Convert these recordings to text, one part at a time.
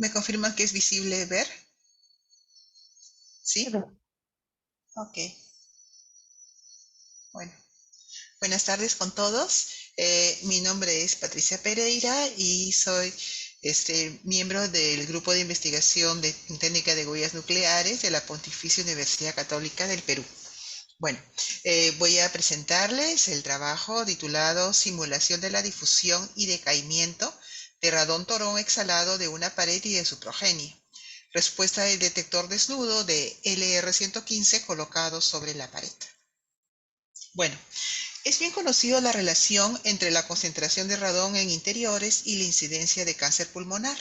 ¿Me confirman que es visible ver? ¿Sí? Pero, Ok. Bueno, buenas tardes con todos. Mi nombre es Patricia Pereira y soy miembro del grupo de investigación de técnica de huellas nucleares de la Pontificia Universidad Católica del Perú. Bueno, voy a presentarles el trabajo titulado Simulación de la difusión y decaimiento de radón torón exhalado de una pared y de su progenie. Respuesta del detector desnudo de LR-115 colocado sobre la pared. Bueno, es bien conocido la relación entre la concentración de radón en interiores y la incidencia de cáncer pulmonar.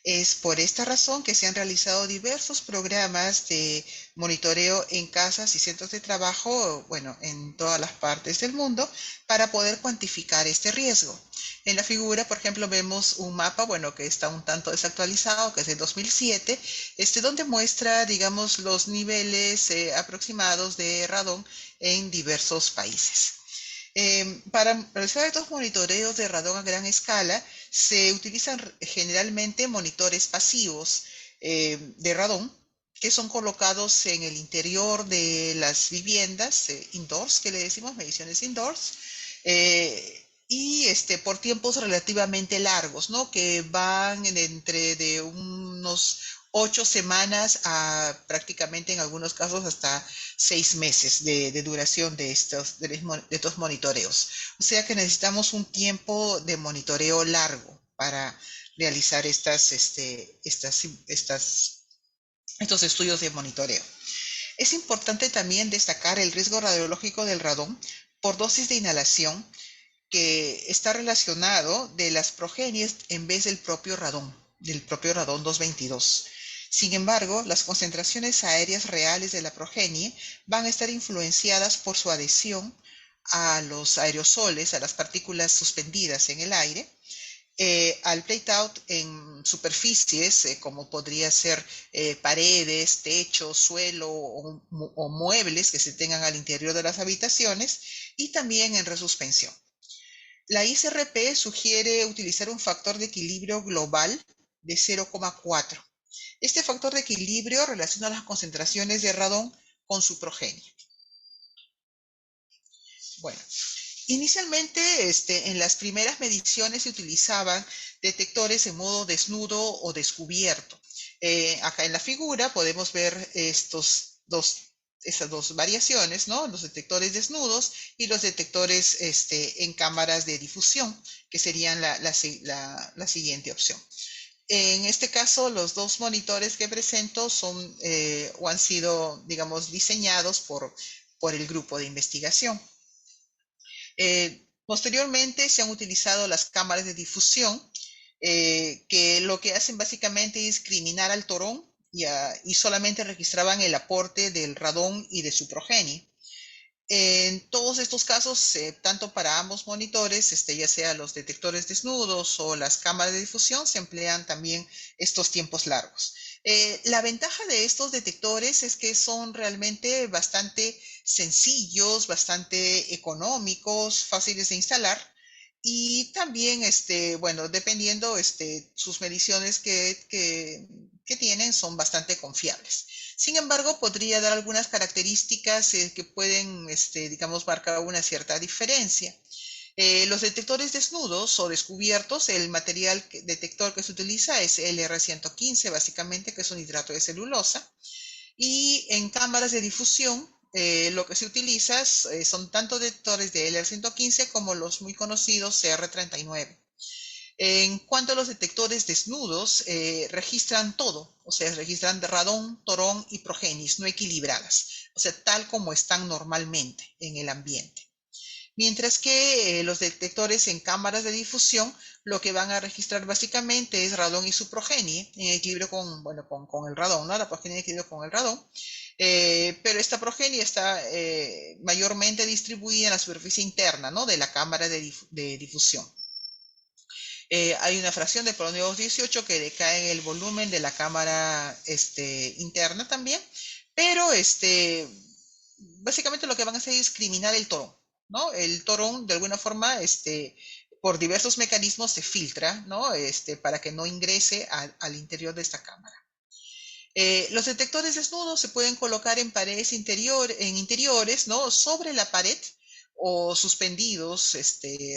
Es por esta razón que se han realizado diversos programas de monitoreo en casas y centros de trabajo, bueno, en todas las partes del mundo, para poder cuantificar este riesgo. En la figura, por ejemplo, vemos un mapa, bueno, que está un tanto desactualizado, que es de 2007, donde muestra, digamos, los niveles aproximados de radón en diversos países. Para realizar estos monitoreos de radón a gran escala, se utilizan generalmente monitores pasivos de radón que son colocados en el interior de las viviendas, indoors, que le decimos, mediciones indoors, y por tiempos relativamente largos, ¿no? Que van entre de unos 8 semanas a prácticamente en algunos casos hasta 6 meses de duración de estos monitoreos. O sea que necesitamos un tiempo de monitoreo largo para realizar estos estudios de monitoreo. Es importante también destacar el riesgo radiológico del radón por dosis de inhalación que está relacionado de las progenies en vez del propio radón 222. Sin embargo, las concentraciones aéreas reales de la progenie van a estar influenciadas por su adhesión a los aerosoles, a las partículas suspendidas en el aire, al plate-out en superficies como podría ser paredes, techo, suelo o muebles que se tengan al interior de las habitaciones y también en resuspensión. La ICRP sugiere utilizar un factor de equilibrio global de 0,4. Este factor de equilibrio relaciona las concentraciones de radón con su progenie. Bueno, inicialmente en las primeras mediciones se utilizaban detectores en modo desnudo o descubierto. Acá en la figura podemos ver esas dos variaciones, ¿no? Los detectores desnudos y los detectores en cámaras de difusión, que serían la siguiente opción. En este caso, los dos monitores que presento son o han sido, digamos, diseñados por el grupo de investigación. Posteriormente se han utilizado las cámaras de difusión, que lo que hacen básicamente es discriminar al torón y solamente registraban el aporte del radón y de su progenie. En todos estos casos, tanto para ambos monitores, ya sea los detectores desnudos o las cámaras de difusión, se emplean también estos tiempos largos. La ventaja de estos detectores es que son realmente bastante sencillos, bastante económicos, fáciles de instalar y también, bueno, dependiendo, sus mediciones que tienen son bastante confiables. Sin embargo, podría dar algunas características que pueden, digamos, marcar una cierta diferencia. Los detectores desnudos o descubiertos, el material detector que se utiliza es LR115, básicamente, que es un hidrato de celulosa. Y en cámaras de difusión, lo que se utiliza son tanto detectores de LR115 como los muy conocidos CR39. En cuanto a los detectores desnudos, registran todo, o sea, registran radón, torón y progenis no equilibradas, o sea, tal como están normalmente en el ambiente. Mientras que los detectores en cámaras de difusión lo que van a registrar básicamente es radón y su progenie en equilibrio con, bueno, con el radón, ¿no? La progenie en equilibrio con el radón. Pero esta progenie está mayormente distribuida en la superficie interna, ¿no? De la cámara de difusión. Hay una fracción de polonio 18 que decae en el volumen de la cámara interna también, pero básicamente lo que van a hacer es discriminar el torón, ¿no? El torón de alguna forma por diversos mecanismos se filtra, ¿no? Para que no ingrese al interior de esta cámara. Los detectores desnudos se pueden colocar en paredes en interiores, ¿no? Sobre la pared o suspendidos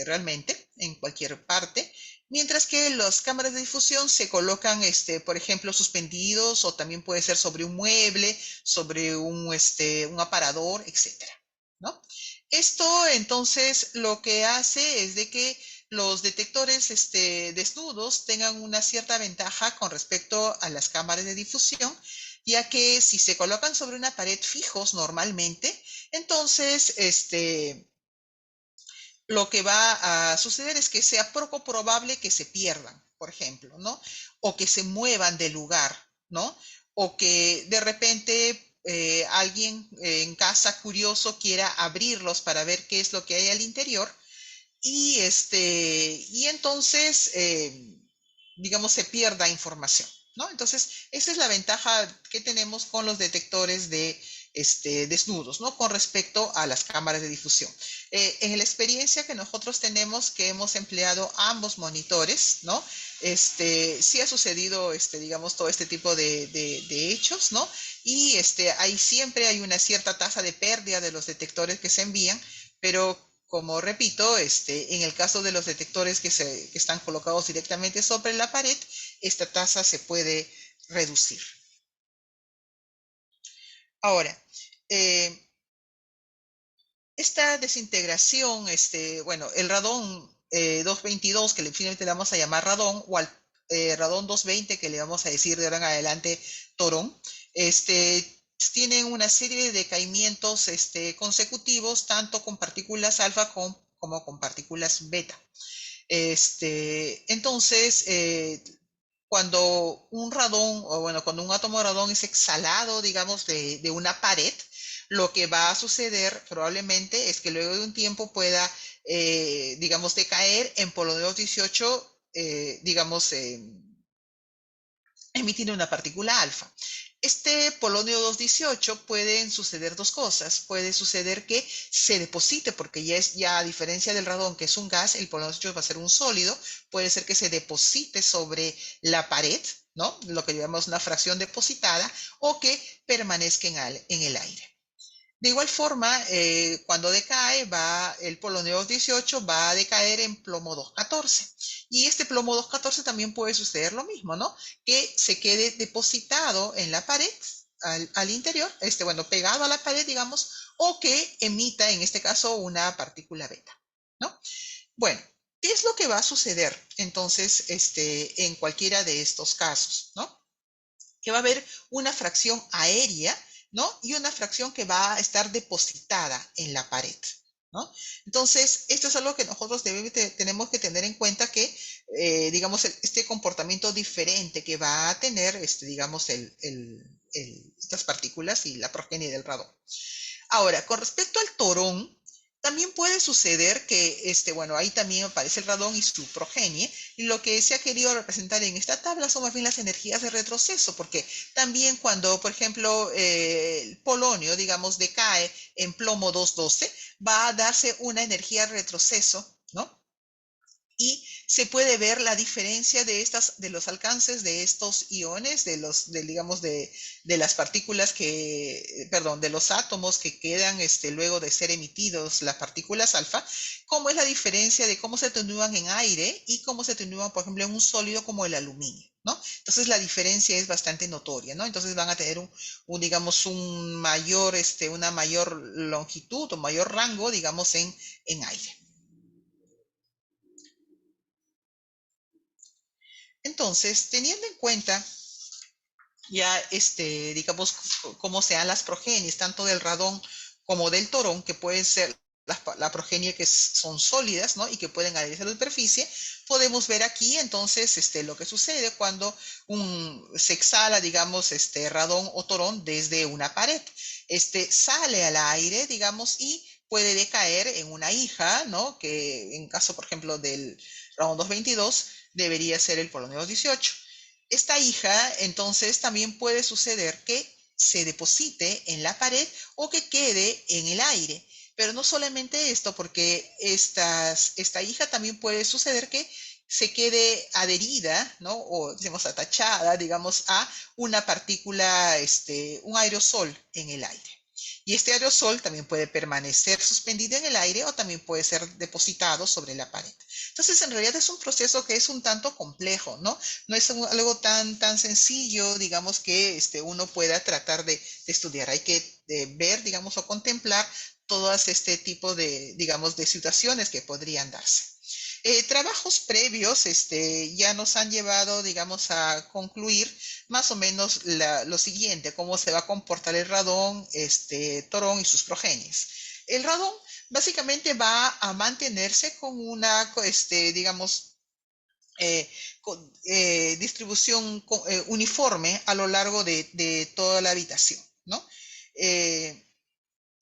realmente en cualquier parte, mientras que las cámaras de difusión se colocan, por ejemplo, suspendidos o también puede ser sobre un mueble, sobre un aparador, etcétera, ¿no? Esto entonces lo que hace es de que los detectores desnudos tengan una cierta ventaja con respecto a las cámaras de difusión, ya que si se colocan sobre una pared fijos normalmente, entonces lo que va a suceder es que sea poco probable que se pierdan, por ejemplo, ¿no? O que se muevan del lugar, ¿no? O que de repente alguien en casa curioso quiera abrirlos para ver qué es lo que hay al interior y entonces, digamos, se pierda información, ¿no? Entonces, esa es la ventaja que tenemos con los detectores de desnudos, ¿no? Con respecto a las cámaras de difusión. En la experiencia que nosotros tenemos, que hemos empleado ambos monitores, ¿no? Sí ha sucedido, digamos, todo este tipo de hechos, ¿no? Y ahí siempre hay una cierta tasa de pérdida de los detectores que se envían, pero como repito, en el caso de los detectores que están colocados directamente sobre la pared, esta tasa se puede reducir. Ahora, eh, esta desintegración, bueno, el radón 222, que finalmente le vamos a llamar radón, o al radón 220, que le vamos a decir de ahora en adelante torón, tienen una serie de decaimientos consecutivos, tanto con partículas alfa como con partículas beta. Entonces, cuando un radón, o bueno, cuando un átomo de radón es exhalado, digamos, de una pared, lo que va a suceder probablemente es que luego de un tiempo pueda, digamos, decaer en polonio 18, digamos, emitiendo una partícula alfa. Este polonio 218 pueden suceder dos cosas. Puede suceder que se deposite, porque ya a diferencia del radón, que es un gas, el polonio 218 va a ser un sólido. Puede ser que se deposite sobre la pared, ¿no? Lo que llamamos una fracción depositada, o que permanezca en el aire. De igual forma, cuando decae, el polonio 218 va a decaer en plomo 214. Y este plomo 214 también puede suceder lo mismo, ¿no? Que se quede depositado en la pared, al interior, bueno, pegado a la pared, digamos, o que emita, en este caso, una partícula beta, ¿no? Bueno, ¿qué es lo que va a suceder entonces en cualquiera de estos casos, ¿no? Que va a haber una fracción aérea, ¿no? Y una fracción que va a estar depositada en la pared, ¿no? Entonces, esto es algo que nosotros tenemos que tener en cuenta que, digamos, este comportamiento diferente que va a tener, digamos, estas partículas y la progenie del radón. Ahora, con respecto al torón, también puede suceder que, bueno, ahí también aparece el radón y su progenie, y lo que se ha querido representar en esta tabla son más bien las energías de retroceso, porque también cuando, por ejemplo, el polonio, digamos, decae en plomo 212, va a darse una energía de retroceso, ¿no? Y se puede ver la diferencia de los alcances de estos iones, digamos, de las partículas perdón, de los átomos que quedan luego de ser emitidos las partículas alfa, cómo es la diferencia de cómo se atenúan en aire y cómo se atenúan, por ejemplo, en un sólido como el aluminio, ¿no? Entonces la diferencia es bastante notoria, ¿no? Entonces van a tener digamos, una mayor longitud o mayor rango, digamos, en aire. Entonces, teniendo en cuenta ya, digamos, cómo sean las progenies, tanto del radón como del torón, que pueden ser la progenie que son sólidas, ¿no? Y que pueden adherirse a la superficie, podemos ver aquí entonces lo que sucede cuando se exhala, digamos, radón o torón desde una pared. Sale al aire, digamos, y puede decaer en una hija, ¿no? Que en caso, por ejemplo, del radón 222, debería ser el polonio 18. Esta hija, entonces, también puede suceder que se deposite en la pared o que quede en el aire. Pero no solamente esto, porque esta hija también puede suceder que se quede adherida, ¿no? O decimos atachada, digamos, a una partícula, un aerosol en el aire. Y este aerosol también puede permanecer suspendido en el aire o también puede ser depositado sobre la pared. Entonces, en realidad es un proceso que es un tanto complejo, ¿no? No es algo tan sencillo, digamos, que uno pueda tratar de estudiar. Hay que ver, digamos, o contemplar todas este tipo de, digamos, de situaciones que podrían darse. Trabajos previos ya nos han llevado, digamos, a concluir más o menos lo siguiente, cómo se va a comportar el radón, torón y sus progenies. El radón básicamente va a mantenerse con una, digamos, distribución uniforme a lo largo de toda la habitación, ¿no? Eh,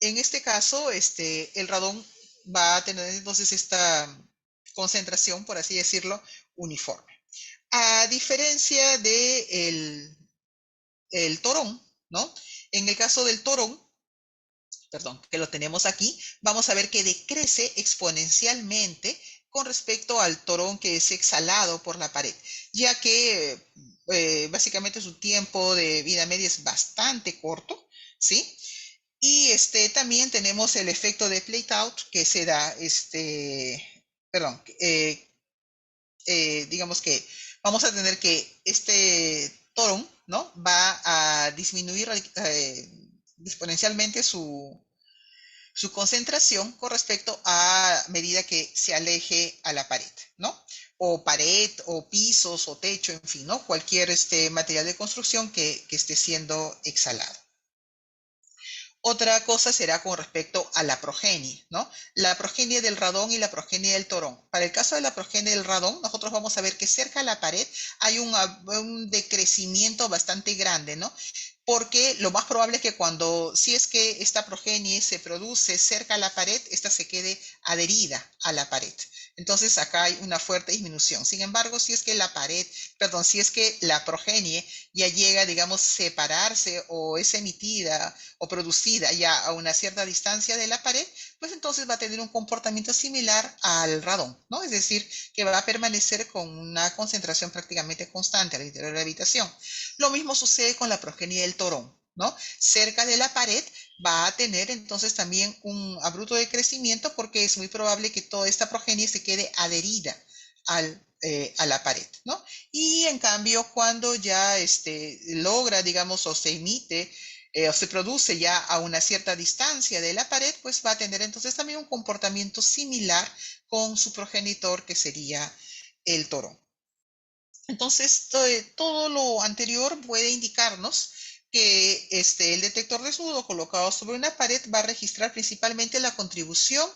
en este caso, el radón va a tener entonces esta concentración, por así decirlo, uniforme. A diferencia de el torón, ¿no? En el caso del torón, perdón, que lo tenemos aquí, vamos a ver que decrece exponencialmente con respecto al torón que es exhalado por la pared, ya que básicamente su tiempo de vida media es bastante corto, ¿sí? Y también tenemos el efecto de plate out que se da, perdón, digamos que vamos a tener que este torón, ¿no? Va a disminuir exponencialmente su concentración con respecto a medida que se aleje a la pared, ¿no? O pared, o pisos, o techo, en fin, ¿no? Cualquier material de construcción que esté siendo exhalado. Otra cosa será con respecto a la progenie, ¿no? La progenie del radón y la progenie del torón. Para el caso de la progenie del radón, nosotros vamos a ver que cerca de la pared hay un decrecimiento bastante grande, ¿no? Porque lo más probable es que si es que esta progenie se produce cerca a la pared, esta se quede adherida a la pared. Entonces acá hay una fuerte disminución. Sin embargo, si es que si es que la progenie ya llega, digamos, separarse o es emitida o producida ya a una cierta distancia de la pared, pues entonces va a tener un comportamiento similar al radón, ¿no? Es decir, que va a permanecer con una concentración prácticamente constante al interior de la habitación. Lo mismo sucede con la progenie del torón, ¿no? Cerca de la pared va a tener entonces también un abrupto de crecimiento porque es muy probable que toda esta progenie se quede adherida a la pared, ¿no? Y en cambio, cuando ya logra, digamos, o se emite o se produce ya a una cierta distancia de la pared, pues va a tener entonces también un comportamiento similar con su progenitor, que sería el torón. Entonces, todo lo anterior puede indicarnos que el detector desnudo colocado sobre una pared va a registrar principalmente la contribución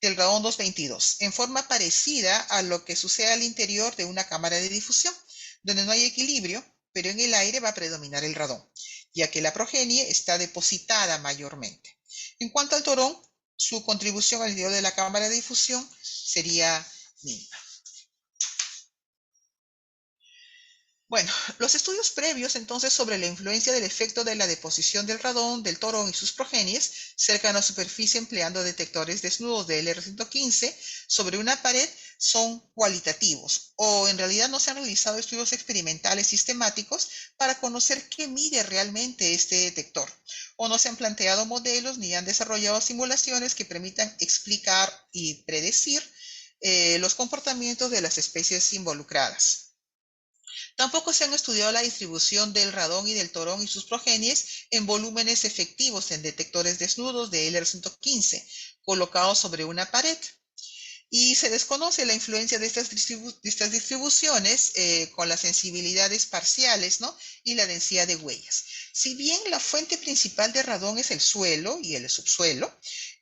del radón 222, en forma parecida a lo que sucede al interior de una cámara de difusión, donde no hay equilibrio, pero en el aire va a predominar el radón, ya que la progenie está depositada mayormente. En cuanto al torón, su contribución al interior de la cámara de difusión sería mínima. Bueno, los estudios previos entonces sobre la influencia del efecto de la deposición del radón, del torón y sus progenies cerca de la superficie empleando detectores desnudos de LR115 sobre una pared son cualitativos, o en realidad no se han realizado estudios experimentales sistemáticos para conocer qué mide realmente este detector, o no se han planteado modelos ni han desarrollado simulaciones que permitan explicar y predecir los comportamientos de las especies involucradas. Tampoco se han estudiado la distribución del radón y del torón y sus progenies en volúmenes efectivos en detectores desnudos de LR115 colocados sobre una pared. Y se desconoce la influencia de estas distribuciones con las sensibilidades parciales, ¿no? Y la densidad de huellas. Si bien la fuente principal de radón es el suelo y el subsuelo,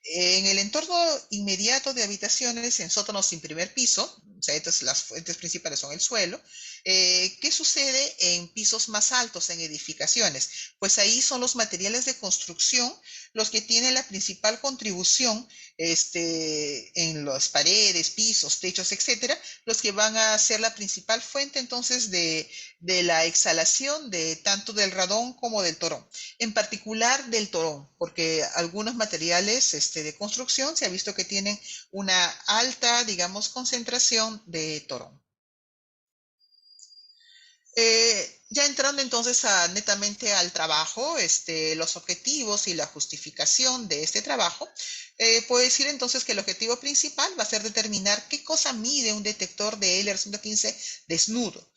en el entorno inmediato de habitaciones en sótanos sin primer piso, o sea, entonces las fuentes principales son el suelo, ¿Qué sucede en pisos más altos, en edificaciones? Pues ahí son los materiales de construcción los que tienen la principal contribución en las paredes, pisos, techos, etcétera, los que van a ser la principal fuente entonces de la exhalación de tanto del radón como del torón, en particular del torón, porque algunos materiales de construcción se ha visto que tienen una alta, digamos, concentración de torón. Ya entrando entonces netamente al trabajo, los objetivos y la justificación de este trabajo, puedo decir entonces que el objetivo principal va a ser determinar qué cosa mide un detector de LR115 desnudo,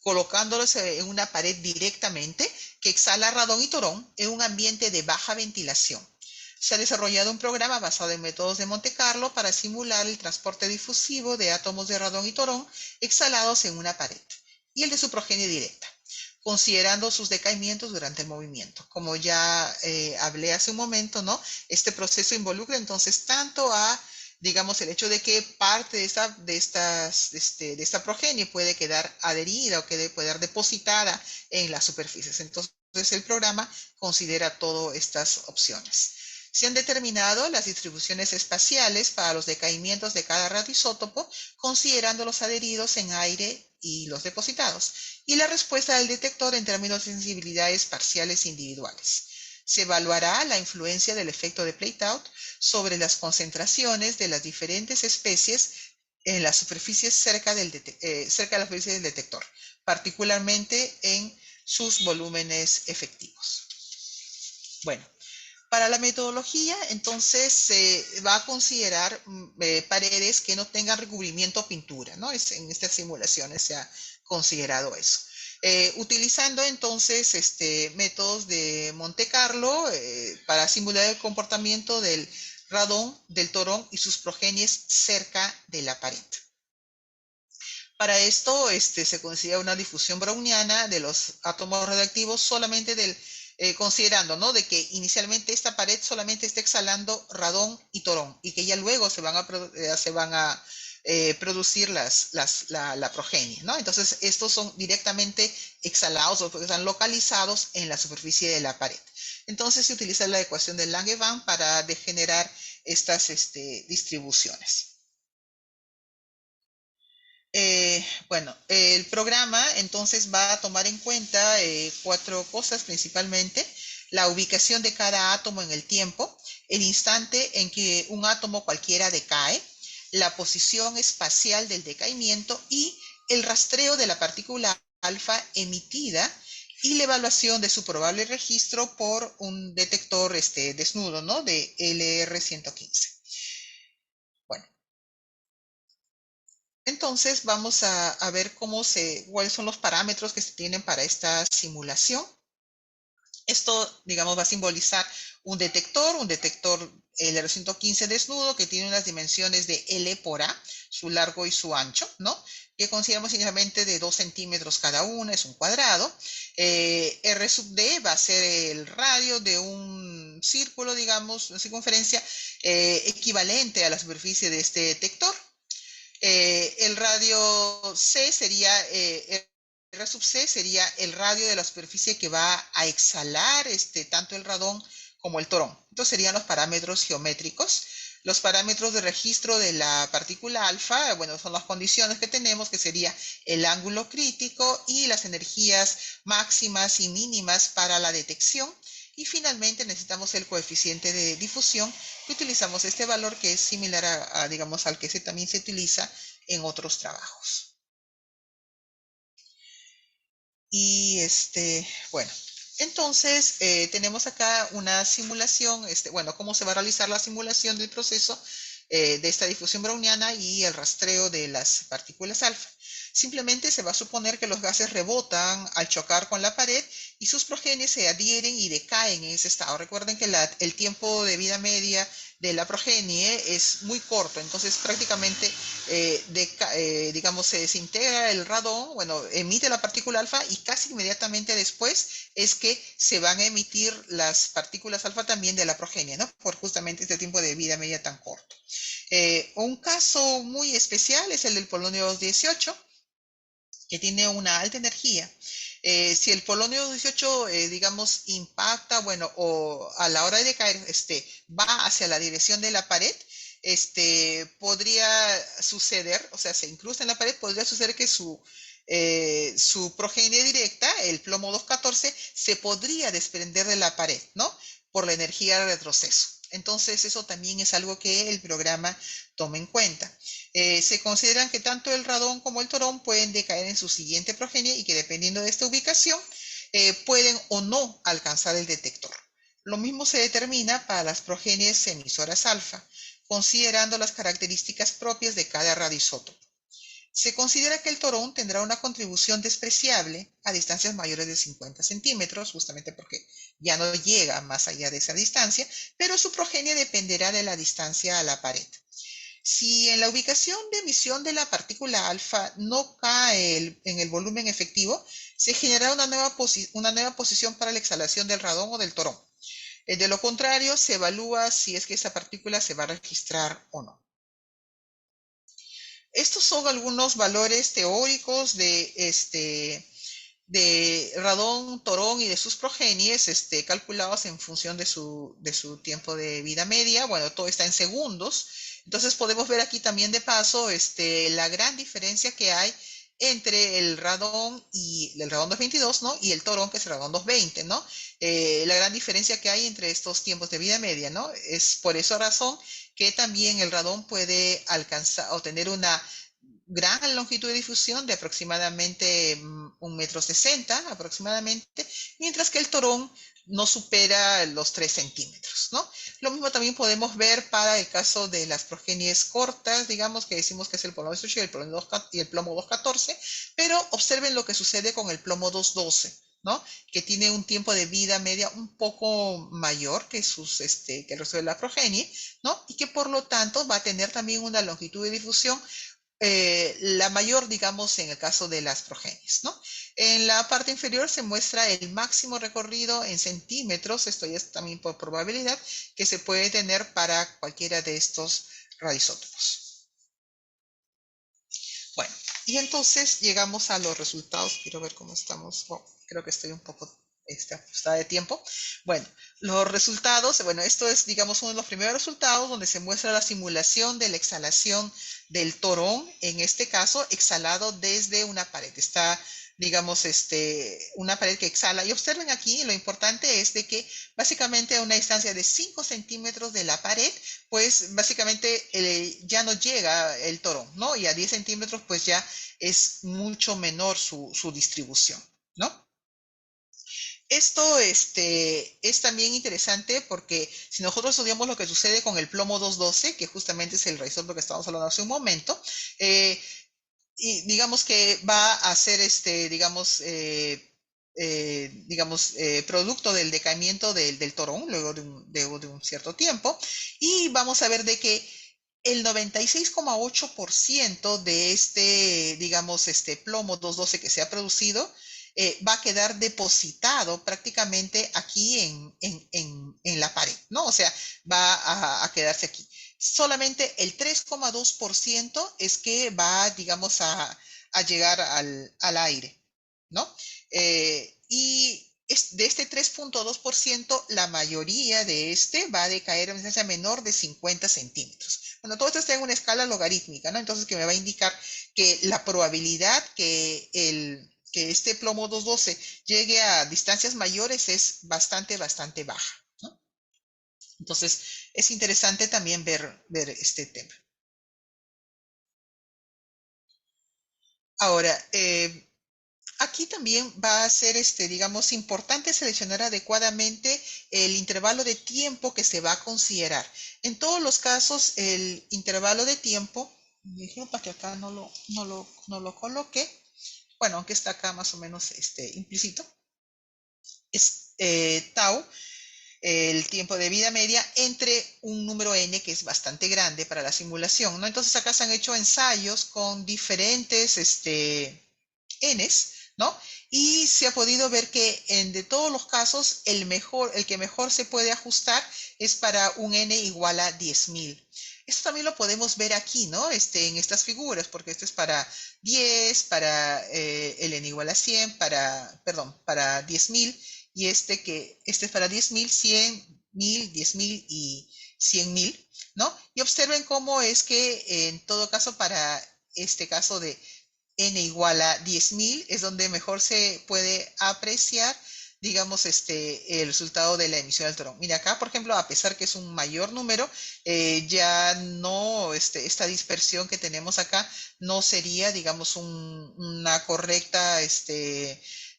colocándolos en una pared directamente que exhala radón y torón en un ambiente de baja ventilación. Se ha desarrollado un programa basado en métodos de Monte Carlo para simular el transporte difusivo de átomos de radón y torón exhalados en una pared y el de su progenie directa, considerando sus decaimientos durante el movimiento. Como ya hablé hace un momento, ¿no? Este proceso involucra entonces tanto a, digamos, el hecho de que parte de esta progenie puede quedar adherida o puede quedar depositada en las superficies. Entonces, el programa considera todas estas opciones. Se han determinado las distribuciones espaciales para los decaimientos de cada radioisótopo, considerando los adheridos en aire y los depositados, y la respuesta del detector en términos de sensibilidades parciales individuales. Se evaluará la influencia del efecto de Plateau sobre las concentraciones de las diferentes especies en las superficies cerca de la superficie del detector, particularmente en sus volúmenes efectivos. Bueno, para la metodología, entonces, se va a considerar paredes que no tengan recubrimiento o pintura, ¿no? En estas simulaciones se ha considerado eso. Utilizando entonces métodos de Monte Carlo para simular el comportamiento del radón, del torón y sus progenies cerca de la pared. Para esto se considera una difusión browniana de los átomos radioactivos solamente considerando, ¿no?, de que inicialmente esta pared solamente está exhalando radón y torón y que ya luego se van a producir la progenie, ¿no? Entonces estos son directamente exhalados o están localizados en la superficie de la pared. Entonces se utiliza la ecuación de Langevin para degenerar estas distribuciones. Bueno, el programa entonces va a tomar en cuenta cuatro cosas principalmente: la ubicación de cada átomo en el tiempo, el instante en que un átomo cualquiera decae, la posición espacial del decaimiento y el rastreo de la partícula alfa emitida y la evaluación de su probable registro por un detector desnudo, ¿no?, de LR115. Bueno, entonces vamos a ver cuáles son los parámetros que se tienen para esta simulación. Esto, digamos, va a simbolizar un detector LR115 desnudo que tiene unas dimensiones de L por A, su largo y su ancho, ¿no? Que consideramos inicialmente de 2 centímetros cada una, es un cuadrado. R sub D va a ser el radio de un círculo, digamos, una circunferencia equivalente a la superficie de este detector. El radio C sería, R sub C sería el radio de la superficie que va a exhalar tanto el radón como el torón. Estos serían los parámetros geométricos. Los parámetros de registro de la partícula alfa, bueno, son las condiciones que tenemos, que sería el ángulo crítico y las energías máximas y mínimas para la detección. Y finalmente necesitamos el coeficiente de difusión, que utilizamos este valor que es similar digamos, al que también se utiliza en otros trabajos. Y bueno, entonces tenemos acá una simulación, bueno, cómo se va a realizar la simulación del proceso de esta difusión browniana y el rastreo de las partículas alfa. Simplemente se va a suponer que los gases rebotan al chocar con la pared y sus progenies se adhieren y decaen en ese estado. Recuerden que el tiempo de vida media de la progenie es muy corto, entonces prácticamente, digamos, se desintegra el radón, bueno, emite la partícula alfa y casi inmediatamente después es que se van a emitir las partículas alfa también de la progenie, ¿no? Por justamente este tiempo de vida media tan corto. Un caso muy especial es el del polonio 218, que tiene una alta energía. Si el polonio 18, digamos, impacta, bueno, o a la hora de caer, va hacia la dirección de la pared, podría suceder, o sea, se incrusta en la pared, podría suceder que su progenie directa, el plomo 214, se podría desprender de la pared, ¿no? Por la energía de retroceso. Entonces, eso también es algo que el programa toma en cuenta. Se consideran que tanto el radón como el torón pueden decaer en su siguiente progenie y que dependiendo de esta ubicación, pueden o no alcanzar el detector. Lo mismo se determina para las progenies emisoras alfa, considerando las características propias de cada radioisótopo. Se considera que el torón tendrá una contribución despreciable a distancias mayores de 50 centímetros, justamente porque ya no llega más allá de esa distancia, pero su progenie dependerá de la distancia a la pared. Si en la ubicación de emisión de la partícula alfa no cae en el volumen efectivo, se generará una nueva posición para la exhalación del radón o del torón. De lo contrario, se evalúa si es que esa partícula se va a registrar o no. Estos son algunos valores teóricos de radón, torón y de sus progenies, calculados en función de su tiempo de vida media. Bueno, todo está en segundos. Entonces podemos ver aquí también de paso la gran diferencia que hay entre el radón y el radón 222, ¿no? Y el torón, que es el radón 220, ¿no? La gran diferencia que hay entre estos tiempos de vida media, ¿no? Es por esa razón que también el radón puede alcanzar o tener una gran longitud de difusión de aproximadamente 1,60 m aproximadamente, mientras que el torón no supera los 3 centímetros, ¿no? Lo mismo también podemos ver para el caso de las progenies cortas, digamos que decimos que es el plomo 18 y el plomo 214, pero observen lo que sucede con el plomo 212, ¿no? Que tiene un tiempo de vida media un poco mayor que que el resto de la progenie, ¿no? Y que por lo tanto va a tener también una longitud de difusión la mayor, digamos, en el caso de las progenies, ¿no? En la parte inferior se muestra el máximo recorrido en centímetros, esto ya es también por probabilidad, que se puede tener para cualquiera de estos radioisótopos. Bueno, y entonces llegamos a los resultados. Quiero ver cómo estamos. Wow, creo que estoy un poco ajustada de tiempo. Bueno, los resultados, bueno, esto es, digamos, uno de los primeros resultados donde se muestra la simulación de la exhalación del torón, en este caso, exhalado desde una pared. Está, digamos, una pared que exhala. Y observen aquí, lo importante es de que básicamente a una distancia de 5 centímetros de la pared, pues básicamente ya no llega el torón, ¿no? Y a 10 centímetros, pues ya es mucho menor su distribución, ¿no? Esto es también interesante porque si nosotros estudiamos lo que sucede con el plomo 212, que justamente es el radioisótopo que estábamos hablando hace un momento, y digamos que va a ser producto del decaimiento del torón luego de un cierto tiempo, y vamos a ver de que el 96,8% de plomo 212 que se ha producido va a quedar depositado prácticamente aquí en la pared, ¿no? O sea, va a quedarse aquí. Solamente el 3,2% es que va, digamos, a llegar al aire, ¿no? Y de este 3,2%, la mayoría de va a decaer a una distancia menor de 50 centímetros. Bueno, todo esto está en una escala logarítmica, ¿no? Entonces, que me va a indicar que la probabilidad que este plomo 212 llegue a distancias mayores es bastante, bastante baja, ¿no? Entonces, es interesante también ver este tema. Ahora, aquí también va a ser, digamos, importante seleccionar adecuadamente el intervalo de tiempo que se va a considerar. En todos los casos, el intervalo de tiempo, para que acá no lo coloque, bueno, aunque está acá más o menos implícito, es tau, el tiempo de vida media, entre un número n que es bastante grande para la simulación, ¿no? Entonces acá se han hecho ensayos con diferentes n's, ¿no? Y se ha podido ver que de todos los casos, el que mejor se puede ajustar es para un n igual a 10.000. Esto también lo podemos ver aquí, ¿no? En estas figuras, porque esto es para 10, para el n igual a 100, perdón, para 10.000, y este es para 10.000, 100.000, 10.000 y 100.000, ¿no? Y observen cómo es que en todo caso para este caso de n igual a 10.000 es donde mejor se puede apreciar, digamos, el resultado de la emisión del torón. Mira, acá, por ejemplo, a pesar que es un mayor número, ya no, esta dispersión que tenemos acá no sería, digamos, una correcta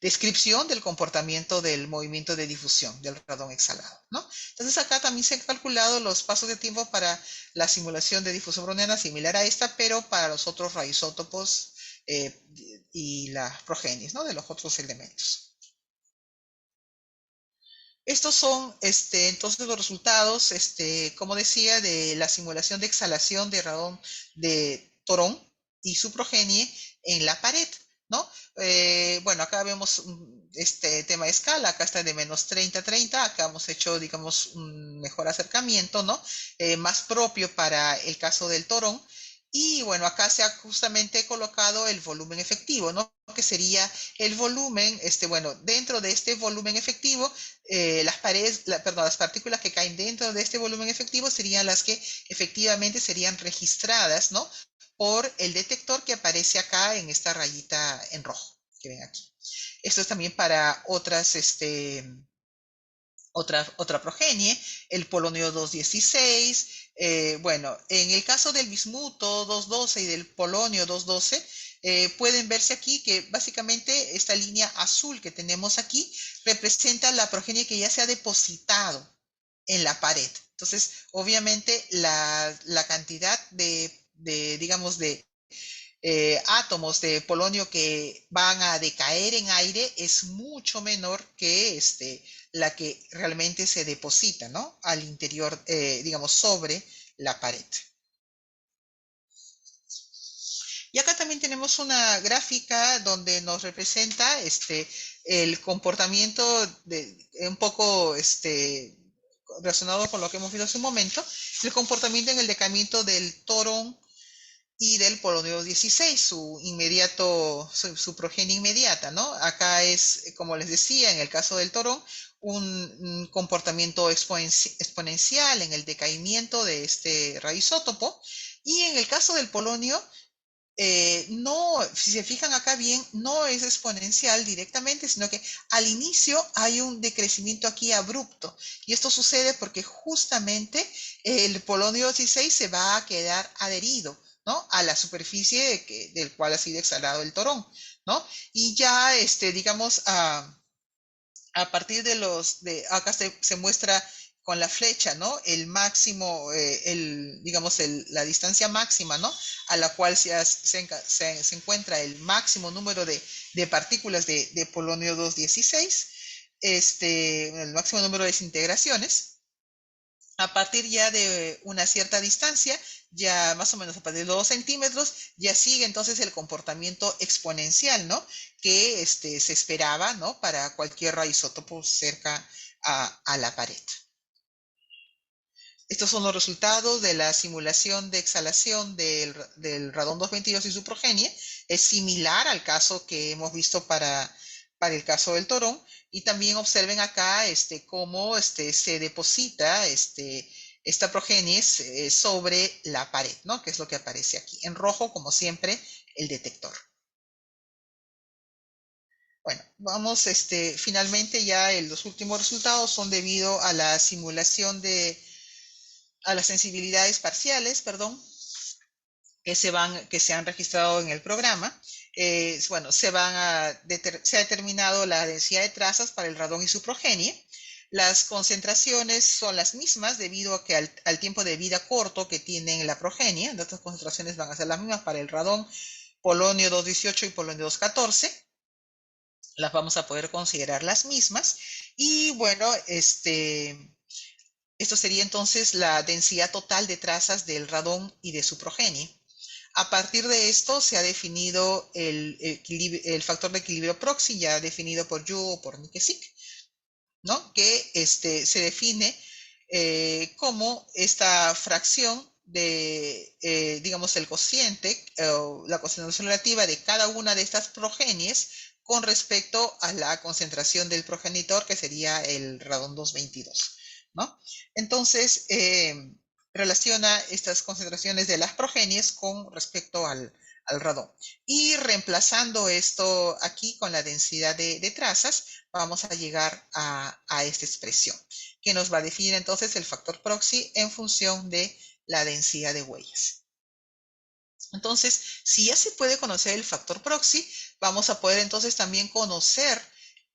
descripción del comportamiento del movimiento de difusión del radón exhalado, ¿no? Entonces acá también se han calculado los pasos de tiempo para la simulación de difusión browniana similar a esta, pero para los otros radioisótopos eh, y las progenies, ¿no? De los otros elementos. Estos son entonces los resultados, como decía, de la simulación de exhalación de radón de torón y su progenie en la pared, ¿no? Bueno, acá vemos este tema de escala, acá está de menos 30 a 30, acá hemos hecho, digamos, un mejor acercamiento, ¿no? Más propio para el caso del torón. Y bueno, acá se ha justamente colocado el volumen efectivo, ¿no? Que sería el volumen, bueno, dentro de este volumen efectivo, las paredes, perdón, las partículas que caen dentro de este volumen efectivo serían las que efectivamente serían registradas, ¿no? Por el detector que aparece acá en esta rayita en rojo, que ven aquí. Esto es también para otra progenie, el polonio 216. Bueno, en el caso del bismuto 212 y del polonio 212, pueden verse aquí que básicamente esta línea azul que tenemos aquí representa la progenie que ya se ha depositado en la pared. Entonces, obviamente, la cantidad digamos, de átomos de polonio que van a decaer en aire es mucho menor que la que realmente se deposita, ¿no? Al interior, digamos, sobre la pared. Y acá también tenemos una gráfica donde nos representa el comportamiento un poco relacionado con lo que hemos visto hace un momento, el comportamiento en el decaimiento del torón y del polonio 16, su progenie inmediata, ¿no? Acá es, como les decía, en el caso del torón, un comportamiento exponencial en el decaimiento de este radioisótopo, y en el caso del polonio, no, si se fijan acá bien, no es exponencial directamente, sino que al inicio hay un decrecimiento aquí abrupto. Y esto sucede porque justamente el polonio 16 se va a quedar adherido, ¿no? A la superficie del cual ha sido exhalado el torón, ¿no? Y ya, digamos, a partir acá se muestra con la flecha, ¿no? El máximo, digamos, la distancia máxima, ¿no? A la cual se encuentra el máximo número de partículas de polonio 216, el máximo número de desintegraciones. A partir ya de una cierta distancia, ya más o menos a partir de 2 centímetros, ya sigue entonces el comportamiento exponencial, ¿no? Que se esperaba, ¿no? Para cualquier radioisótopo cerca a la pared. Estos son los resultados de la simulación de exhalación del radón 222 y su progenie. Es similar al caso que hemos visto para el caso del torón. Y también observen acá cómo se deposita esta progenie sobre la pared, ¿no? Que es lo que aparece aquí. En rojo, como siempre, el detector. Bueno, vamos, finalmente ya los últimos resultados son debido a la simulación a las sensibilidades parciales, perdón, que se han registrado en el programa. Bueno, se ha determinado la densidad de trazas para el radón y su progenie. Las concentraciones son las mismas debido a que al tiempo de vida corto que tienen la progenie. Estas concentraciones van a ser las mismas para el radón, polonio 218 y polonio 214. Las vamos a poder considerar las mismas. Y bueno, esto sería entonces la densidad total de trazas del radón y de su progenie. A partir de esto se ha definido el factor de equilibrio proxy, ya definido por Yu o por Nikesic, ¿no? Que se define como esta fracción digamos, el cociente, la concentración relativa de cada una de estas progenies con respecto a la concentración del progenitor, que sería el radón 222, ¿no? Entonces, relaciona estas concentraciones de las progenies con respecto al radón. Y reemplazando esto aquí con la densidad de trazas, vamos a llegar a esta expresión, que nos va a definir entonces el factor proxy en función de la densidad de huellas. Entonces, si ya se puede conocer el factor proxy, vamos a poder entonces también conocer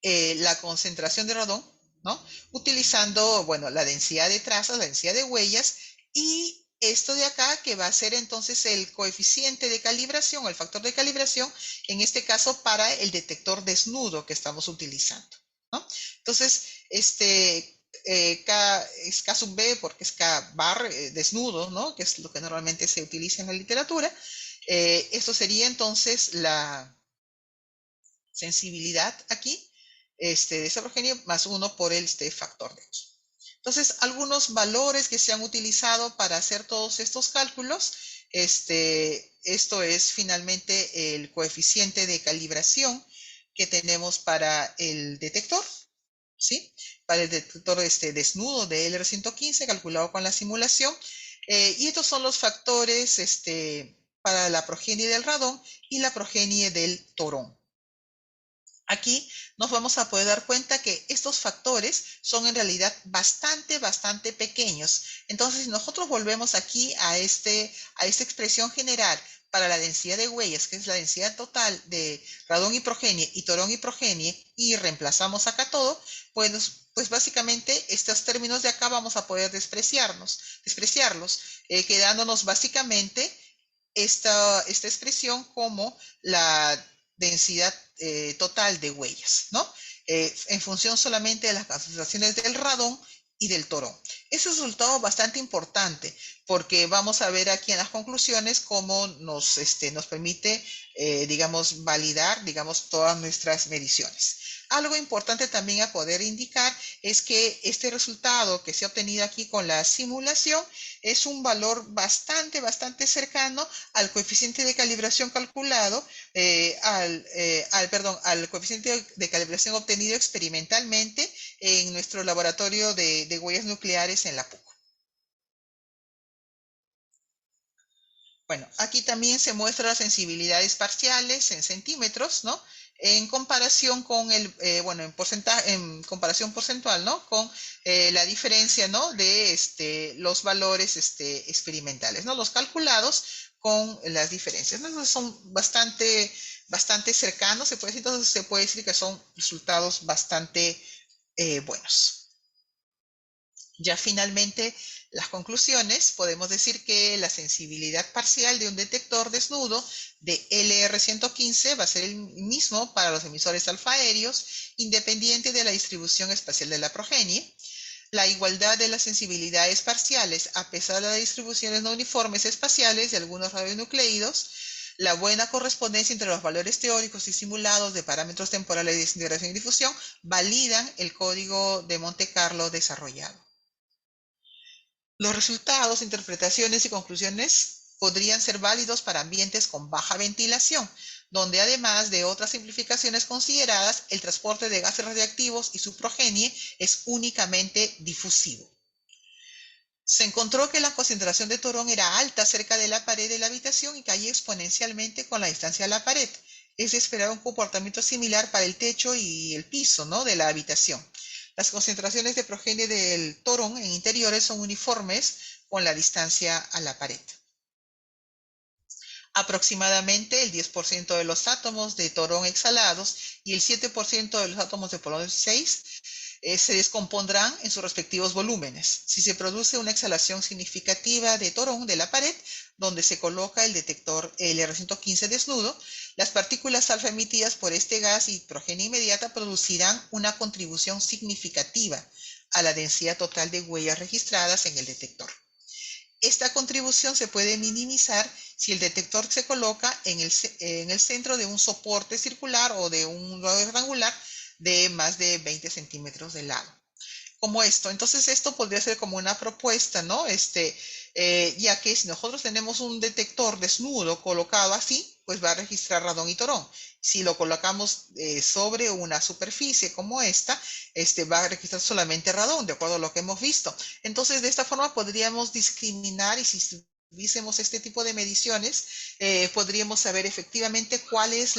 la concentración de radón, ¿no? Utilizando, bueno, la densidad de trazas, la densidad de huellas, y esto de acá que va a ser entonces el coeficiente de calibración, el factor de calibración, en este caso para el detector desnudo que estamos utilizando, ¿no? Entonces, K es K sub B porque es K bar desnudo, ¿no? Que es lo que normalmente se utiliza en la literatura. Esto sería entonces la sensibilidad aquí de esa progenie más 1 por el factor de aquí. Entonces, algunos valores que se han utilizado para hacer todos estos cálculos, esto es finalmente el coeficiente de calibración que tenemos para el detector, ¿sí? Para el detector desnudo de LR115 calculado con la simulación. Y estos son los factores para la progenie del radón y la progenie del torón. Aquí nos vamos a poder dar cuenta que estos factores son en realidad bastante pequeños. Entonces, si nosotros volvemos aquí a esta expresión general para la densidad de huellas, que es la densidad total de radón y progenie y torón y progenie, y reemplazamos acá todo, pues básicamente estos términos de acá vamos a poder despreciarlos, quedándonos básicamente esta expresión como la densidad total de huellas, ¿no? En función solamente de las concentraciones del radón y del torón. Es un resultado bastante importante porque vamos a ver aquí en las conclusiones cómo nos permite, digamos, validar, digamos, todas nuestras mediciones. Algo importante también a poder indicar es que este resultado que se ha obtenido aquí con la simulación es un valor bastante cercano al coeficiente de calibración calculado, al coeficiente de calibración obtenido experimentalmente en nuestro laboratorio de huellas nucleares en la PUC. Bueno, aquí también se muestran las sensibilidades parciales en centímetros, ¿no? En comparación con en comparación porcentual, ¿no? Con la diferencia, ¿no? De los valores experimentales, ¿no? Los calculados con las diferencias, ¿no? Entonces son bastante cercanos, se puede decir, entonces se puede decir que son resultados bastante buenos. Ya finalmente, las conclusiones, podemos decir que la sensibilidad parcial de un detector desnudo de LR115 va a ser el mismo para los emisores alfa aéreos, independiente de la distribución espacial de la progenie. La igualdad de las sensibilidades parciales, a pesar de las distribuciones no uniformes espaciales de algunos radionucleidos, la buena correspondencia entre los valores teóricos y simulados de parámetros temporales de desintegración y difusión, validan el código de Monte Carlo desarrollado. Los resultados, interpretaciones y conclusiones podrían ser válidos para ambientes con baja ventilación, donde además de otras simplificaciones consideradas, el transporte de gases radiactivos y su progenie es únicamente difusivo. Se encontró que la concentración de torón era alta cerca de la pared de la habitación y caía exponencialmente con la distancia a la pared. Es de esperar un comportamiento similar para el techo y el piso, ¿no?, de la habitación. Las concentraciones de progenie del torón en interiores son uniformes con la distancia a la pared. Aproximadamente el 10% de los átomos de torón exhalados y el 7% de los átomos de polonio 16 se descompondrán en sus respectivos volúmenes. Si se produce una exhalación significativa de torón de la pared, donde se coloca el detector LR115 desnudo, las partículas alfa emitidas por este gas y progenie inmediata producirán una contribución significativa a la densidad total de huellas registradas en el detector. Esta contribución se puede minimizar si el detector se coloca en el centro de un soporte circular o de un radio rectangular de más de 20 centímetros de lado. como esto. Entonces, esto podría ser como una propuesta, ¿no? Ya que si nosotros tenemos un detector desnudo colocado así, pues va a registrar radón y torón. Si lo colocamos sobre una superficie como esta, va a registrar solamente radón, de acuerdo a lo que hemos visto. Entonces, de esta forma podríamos discriminar y si tuviésemos este tipo de mediciones, podríamos saber efectivamente cuál es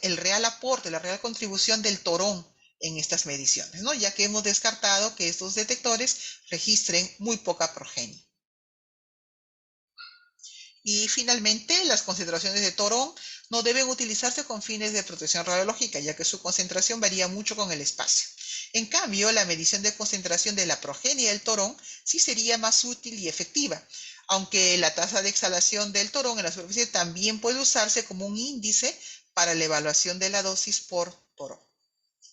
el real aporte, la real contribución del torón en estas mediciones, ¿no? Ya que hemos descartado que estos detectores registren muy poca progenie. Y finalmente, las concentraciones de torón no deben utilizarse con fines de protección radiológica, ya que su concentración varía mucho con el espacio. En cambio, la medición de concentración de la progenie del torón sí sería más útil y efectiva, aunque la tasa de exhalación del torón en la superficie también puede usarse como un índice para la evaluación de la dosis por torón.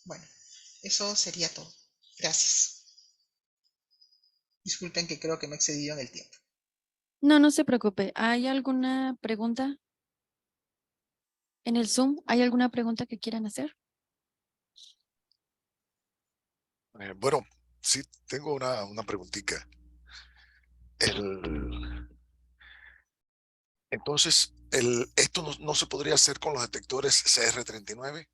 Bueno, eso sería todo. Gracias. Disculpen que creo que me he excedido en el tiempo. No, no se preocupe. ¿Hay alguna pregunta en el Zoom? ¿Hay alguna pregunta que quieran hacer? Bueno, sí, tengo una preguntita. El, entonces, ¿esto no se podría hacer con los detectores CR39?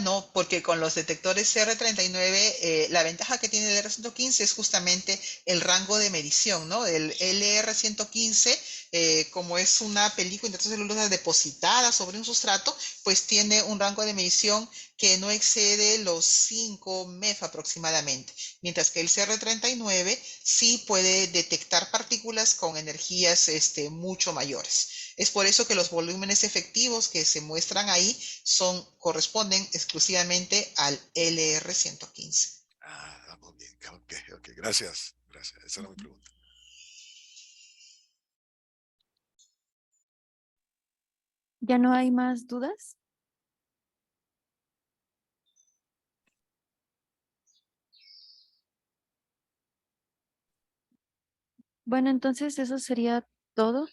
No, porque con los detectores CR39, la ventaja que tiene el R115 es justamente el rango de medición, ¿no? El LR115, como es una película intercelulosa depositada sobre un sustrato, pues tiene un rango de medición que no excede los 5 MEF aproximadamente, mientras que el CR39 sí puede detectar partículas con energías mucho mayores. Es por eso que los volúmenes efectivos que se muestran ahí corresponden exclusivamente al LR115. Muy bien. Ok, ok. Gracias. Gracias. Esa era mi Ujú. pregunta. ¿Ya no hay más dudas? Bueno, entonces eso sería todo.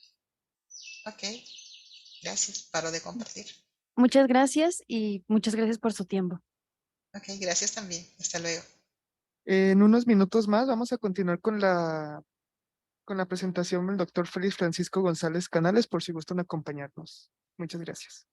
Ok, gracias. Paro de compartir. Muchas gracias y muchas gracias por su tiempo. Ok, gracias también. Hasta luego. En unos minutos más vamos a continuar con la presentación del doctor Félix Francisco González Canales, por si gustan acompañarnos. Muchas gracias.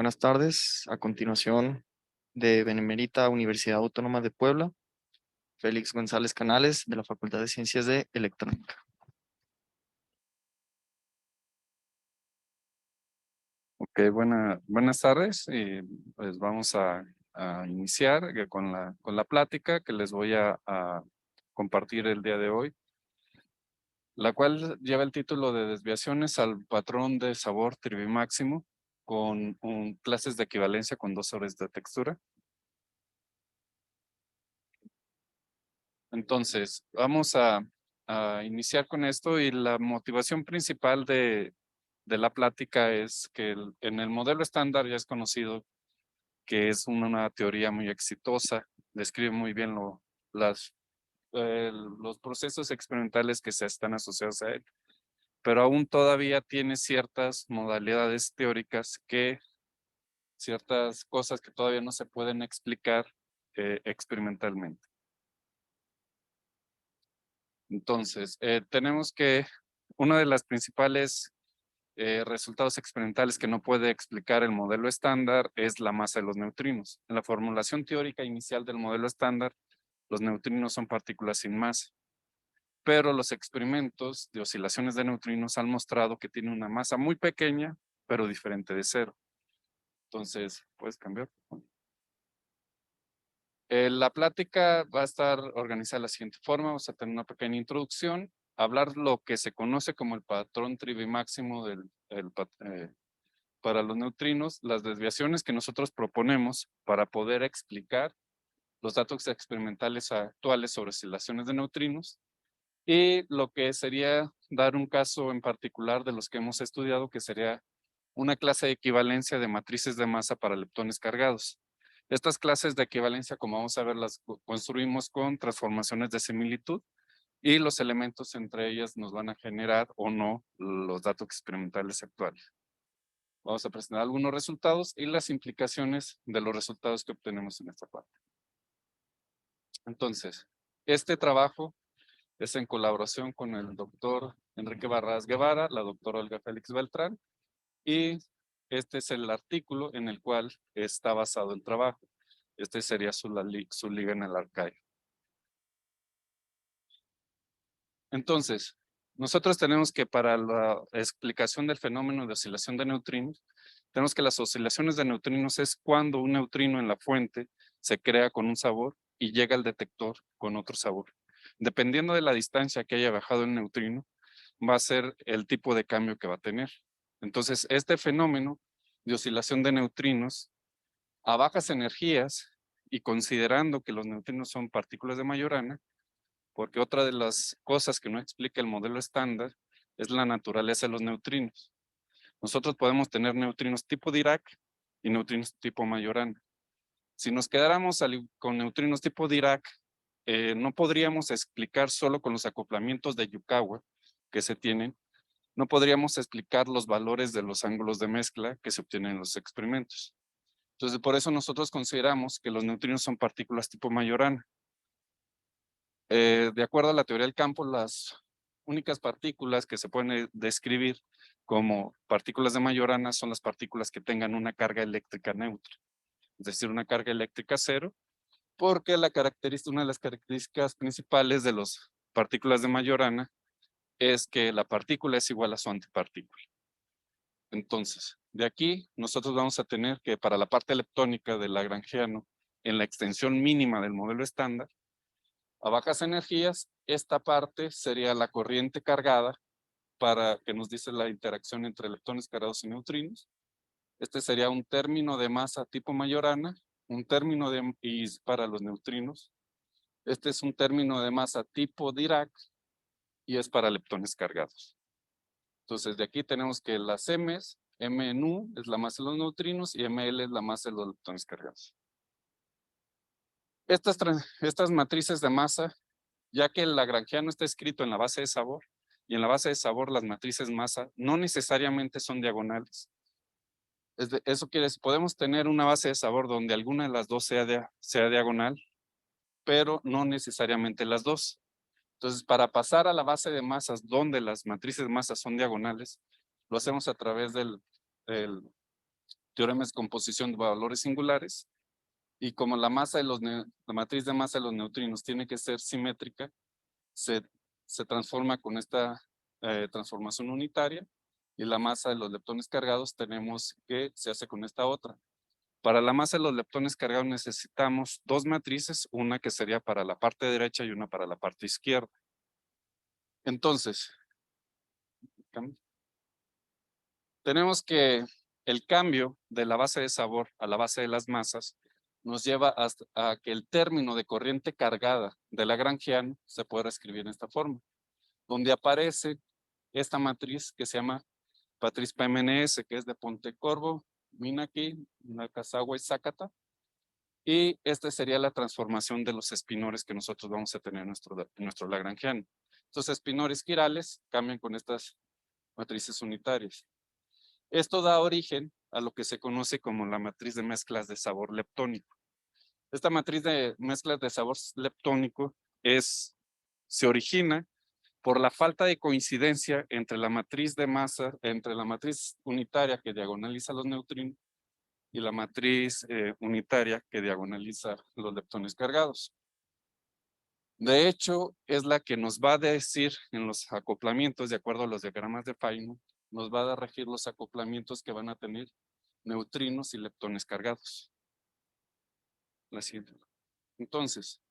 Buenas tardes. A continuación, de Benemérita Universidad Autónoma de Puebla, Félix González Canales, de la Facultad de Ciencias de Electrónica. Ok, buenas tardes. Y pues vamos a iniciar con la plática que les voy a compartir el día de hoy, la cual lleva el título de Desviaciones al patrón de sabor trivimáximo con clases de equivalencia con 2 horas de textura. Entonces, vamos a iniciar con esto, y la motivación principal de la plática es que en el modelo estándar ya es conocido que es una teoría muy exitosa, describe muy bien los procesos experimentales que se están asociados a él, pero aún todavía tiene ciertas modalidades teóricas, ciertas cosas que todavía no se pueden explicar experimentalmente. Entonces, tenemos que una de las principales resultados experimentales que no puede explicar el modelo estándar es la masa de los neutrinos. En la formulación teórica inicial del modelo estándar, los neutrinos son partículas sin masa, pero los experimentos de oscilaciones de neutrinos han mostrado que tienen una masa muy pequeña, pero diferente de cero. Entonces, ¿puedes cambiar? La plática va a estar organizada de la siguiente forma. Vamos a tener una pequeña introducción, hablar lo que se conoce como el patrón trivimáximo para los neutrinos, las desviaciones que nosotros proponemos para poder explicar los datos experimentales actuales sobre oscilaciones de neutrinos, y lo que sería dar un caso en particular de los que hemos estudiado, que sería una clase de equivalencia de matrices de masa para leptones cargados. Estas clases de equivalencia, como vamos a ver, las construimos con transformaciones de similitud, y los elementos entre ellas nos van a generar o no los datos experimentales actuales. Vamos a presentar algunos resultados y las implicaciones de los resultados que obtenemos en esta parte. Entonces, este trabajo es en colaboración con el doctor Enrique Barras Guevara, la doctora Olga Félix Beltrán, y este es el artículo en el cual está basado el trabajo. Este sería su liga en el archive. Entonces, nosotros tenemos que, para la explicación del fenómeno de oscilación de neutrinos, tenemos que las oscilaciones de neutrinos es cuando un neutrino en la fuente se crea con un sabor y llega al detector con otro sabor. Dependiendo de la distancia que haya bajado el neutrino, va a ser el tipo de cambio que va a tener. Entonces, este fenómeno de oscilación de neutrinos a bajas energías, y considerando que los neutrinos son partículas de Majorana, porque otra de las cosas que no explica el modelo estándar es la naturaleza de los neutrinos. Nosotros podemos tener neutrinos tipo Dirac y neutrinos tipo Majorana. Si nos quedáramos con neutrinos tipo Dirac, no podríamos explicar solo con los acoplamientos de Yukawa que se tienen, no podríamos explicar los valores de los ángulos de mezcla que se obtienen en los experimentos. Entonces, por eso nosotros consideramos que los neutrinos son partículas tipo Majorana. De acuerdo a la teoría del campo, las únicas partículas que se pueden describir como partículas de Majorana son las partículas que tengan una carga eléctrica neutra, es decir, una carga eléctrica cero, porque una de las características principales de las partículas de Majorana es que la partícula es igual a su antipartícula. Entonces, de aquí nosotros vamos a tener que, para la parte leptónica del lagrangiano, en la extensión mínima del modelo estándar, a bajas energías, esta parte sería la corriente cargada, para que nos dice la interacción entre leptones cargados y neutrinos. Este sería un término de masa tipo Majorana, un término y para los neutrinos. Este es un término de masa tipo Dirac y es para leptones cargados. Entonces, de aquí tenemos que las M's, M en U es la masa de los neutrinos y ML es la masa de los leptones cargados. Estas matrices de masa, ya que el lagrangiano está escrito en la base de sabor, y en la base de sabor las matrices masa no necesariamente son diagonales. Eso quiere decir, podemos tener una base de sabor donde alguna de las dos sea diagonal, pero no necesariamente las dos. Entonces, para pasar a la base de masas donde las matrices de masas son diagonales, lo hacemos a través del teorema de descomposición de valores singulares, y como la matriz de masa de los neutrinos tiene que ser simétrica, se transforma con esta transformación unitaria, y la masa de los leptones cargados tenemos que se hace con esta otra. Para la masa de los leptones cargados necesitamos dos matrices, una que sería para la parte derecha y una para la parte izquierda. Entonces, tenemos que el cambio de la base de sabor a la base de las masas nos lleva hasta a que el término de corriente cargada de Lagrangiano se pueda escribir en esta forma, donde aparece esta matriz que se llama matriz PMNS, que es de Pontecorvo, Minaki, Nakazawa y Sakata. Y esta sería la transformación de los espinores que nosotros vamos a tener en nuestro Lagrangiano. Estos espinores quirales cambian con estas matrices unitarias. Esto da origen a lo que se conoce como la matriz de mezclas de sabor leptónico. Esta matriz de mezclas de sabor leptónico se origina por la falta de coincidencia entre la matriz de masa, entre la matriz unitaria que diagonaliza los neutrinos y la matriz unitaria que diagonaliza los leptones cargados. De hecho, es la que nos va a decir en los acoplamientos, de acuerdo a los diagramas de Feynman, nos va a regir los acoplamientos que van a tener neutrinos y leptones cargados. La siguiente. Entonces,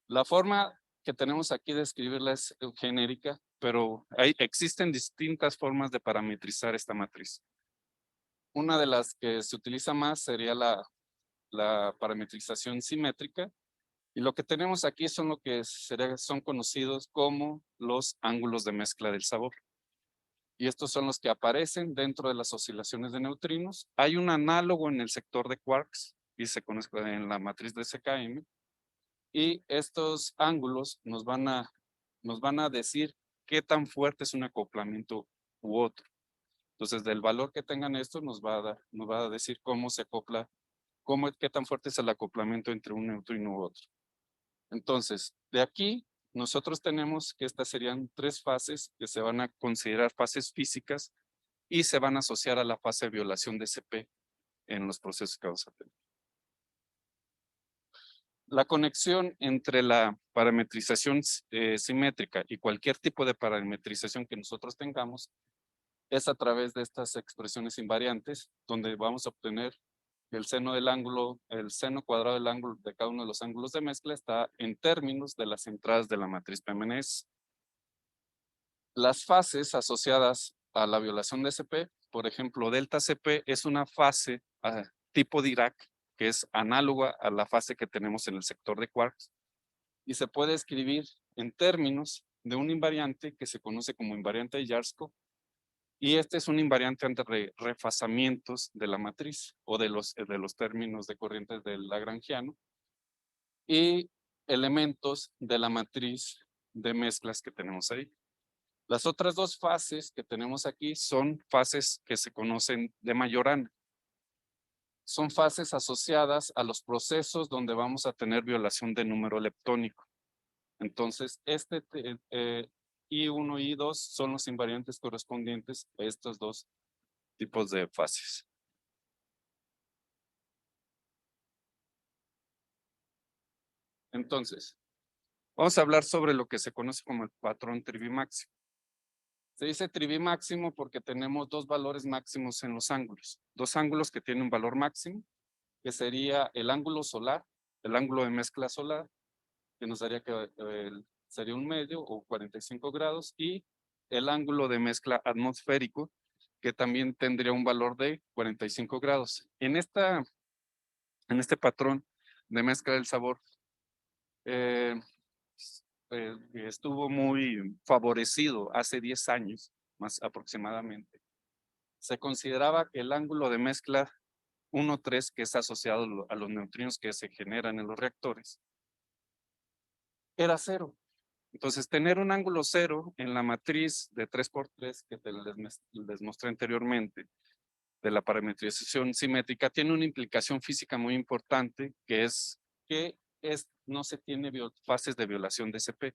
la forma que tenemos aquí de escribirla es genérica, pero existen distintas formas de parametrizar esta matriz. Una de las que se utiliza más sería la parametrización simétrica, y lo que tenemos aquí son lo que son conocidos como los ángulos de mezcla del sabor. Y estos son los que aparecen dentro de las oscilaciones de neutrinos. Hay un análogo en el sector de quarks y se conoce en la matriz de SKM. Y estos ángulos nos van a decir qué tan fuerte es un acoplamiento u otro. Entonces, del valor que tengan estos nos va a decir cómo se acopla, qué tan fuerte es el acoplamiento entre un neutrino u otro. Entonces, de aquí nosotros tenemos que estas serían tres fases que se van a considerar fases físicas y se van a asociar a la fase de violación de CP en los procesos que vamos a tener. La conexión entre la parametrización simétrica y cualquier tipo de parametrización que nosotros tengamos es a través de estas expresiones invariantes, donde vamos a obtener el seno del ángulo, el seno cuadrado del ángulo de cada uno de los ángulos de mezcla está en términos de las entradas de la matriz PMNS. Las fases asociadas a la violación de CP, por ejemplo, delta CP es una fase tipo Dirac, que es análoga a la fase que tenemos en el sector de quarks, y se puede escribir en términos de un invariante que se conoce como invariante de Yarskov, y este es un invariante ante refasamientos de la matriz o de los términos de corrientes del Lagrangiano y elementos de la matriz de mezclas que tenemos ahí. Las otras dos fases que tenemos aquí son fases que se conocen de Majorana. Son fases asociadas a los procesos donde vamos a tener violación de número leptónico. Entonces, I1 y I2 son los invariantes correspondientes a estos dos tipos de fases. Entonces, vamos a hablar sobre lo que se conoce como el patrón trivimáximo. Se dice trivimáximo porque tenemos dos valores máximos en los ángulos. Dos ángulos que tienen un valor máximo, que sería el ángulo solar, el ángulo de mezcla solar, que nos daría que sería un medio o 45 grados, y el ángulo de mezcla atmosférico, que también tendría un valor de 45 grados. En este patrón de mezcla del sabor, estuvo muy favorecido hace 10 años, más aproximadamente. Se consideraba que el ángulo de mezcla 1,3, que es asociado a los neutrinos que se generan en los reactores, era 0. Entonces, tener un ángulo 0 en la matriz de 3×3 que les mostré anteriormente, de la parametrización simétrica, tiene una implicación física muy importante, que es que no se tiene fases de violación de CP.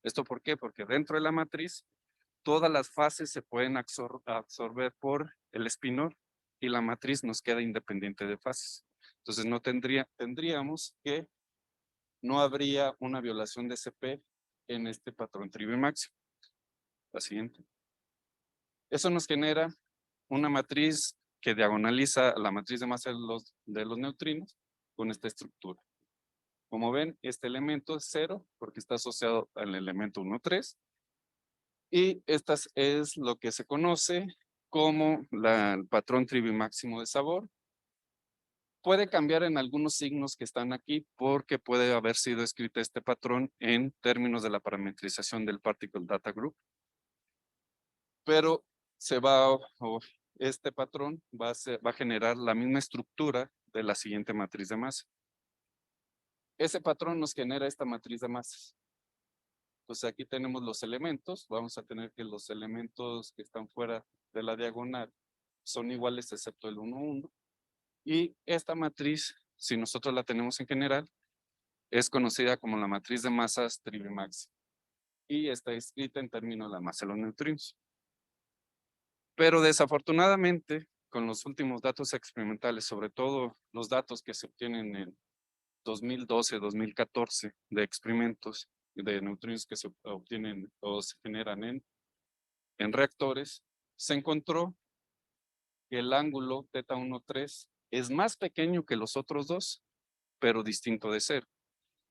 ¿Esto por qué? Porque dentro de la matriz, todas las fases se pueden absorber por el espinor, y la matriz nos queda independiente de fases. Entonces tendríamos que no habría una violación de CP en este patrón trivial máximo. La siguiente. Eso nos genera una matriz que diagonaliza la matriz de masa de los neutrinos con esta estructura. Como ven, este elemento es 0 porque está asociado al elemento 1, 3. Y esta es lo que se conoce como el patrón trivial máximo de sabor. Puede cambiar en algunos signos que están aquí porque puede haber sido escrito este patrón en términos de la parametrización del Particle Data Group. Pero este patrón va a generar la misma estructura de la siguiente matriz de masa. Ese patrón nos genera esta matriz de masas. Entonces aquí tenemos los elementos. Vamos a tener que los elementos que están fuera de la diagonal son iguales excepto el 1, 1. Y esta matriz, si nosotros la tenemos en general, es conocida como la matriz de masas trivial máxima. Y está escrita en términos de la masa de los neutrinos. Pero desafortunadamente, con los últimos datos experimentales, sobre todo los datos que se obtienen en 2012, 2014 de experimentos de neutrinos que se obtienen o se generan en reactores, se encontró que el ángulo θ 13 es más pequeño que los otros dos, pero distinto de 0.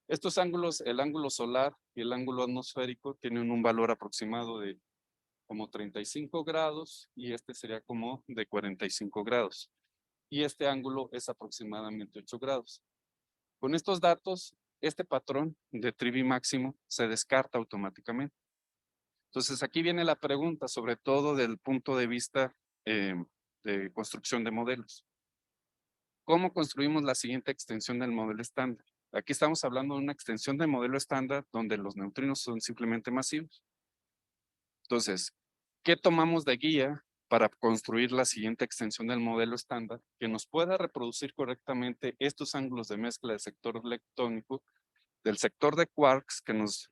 Estos ángulos, el ángulo solar y el ángulo atmosférico, tienen un valor aproximado de como 35 grados y este sería como de 45 grados. Y este ángulo es aproximadamente 8 grados. Con estos datos, este patrón de trivi máximo se descarta automáticamente. Entonces aquí viene la pregunta, sobre todo del punto de vista de construcción de modelos. ¿Cómo construimos la siguiente extensión del modelo estándar? Aquí estamos hablando de una extensión del modelo estándar donde los neutrinos son simplemente masivos. Entonces, ¿qué tomamos de guía para construir la siguiente extensión del modelo estándar que nos pueda reproducir correctamente estos ángulos de mezcla del sector electrónico, del sector de quarks que nos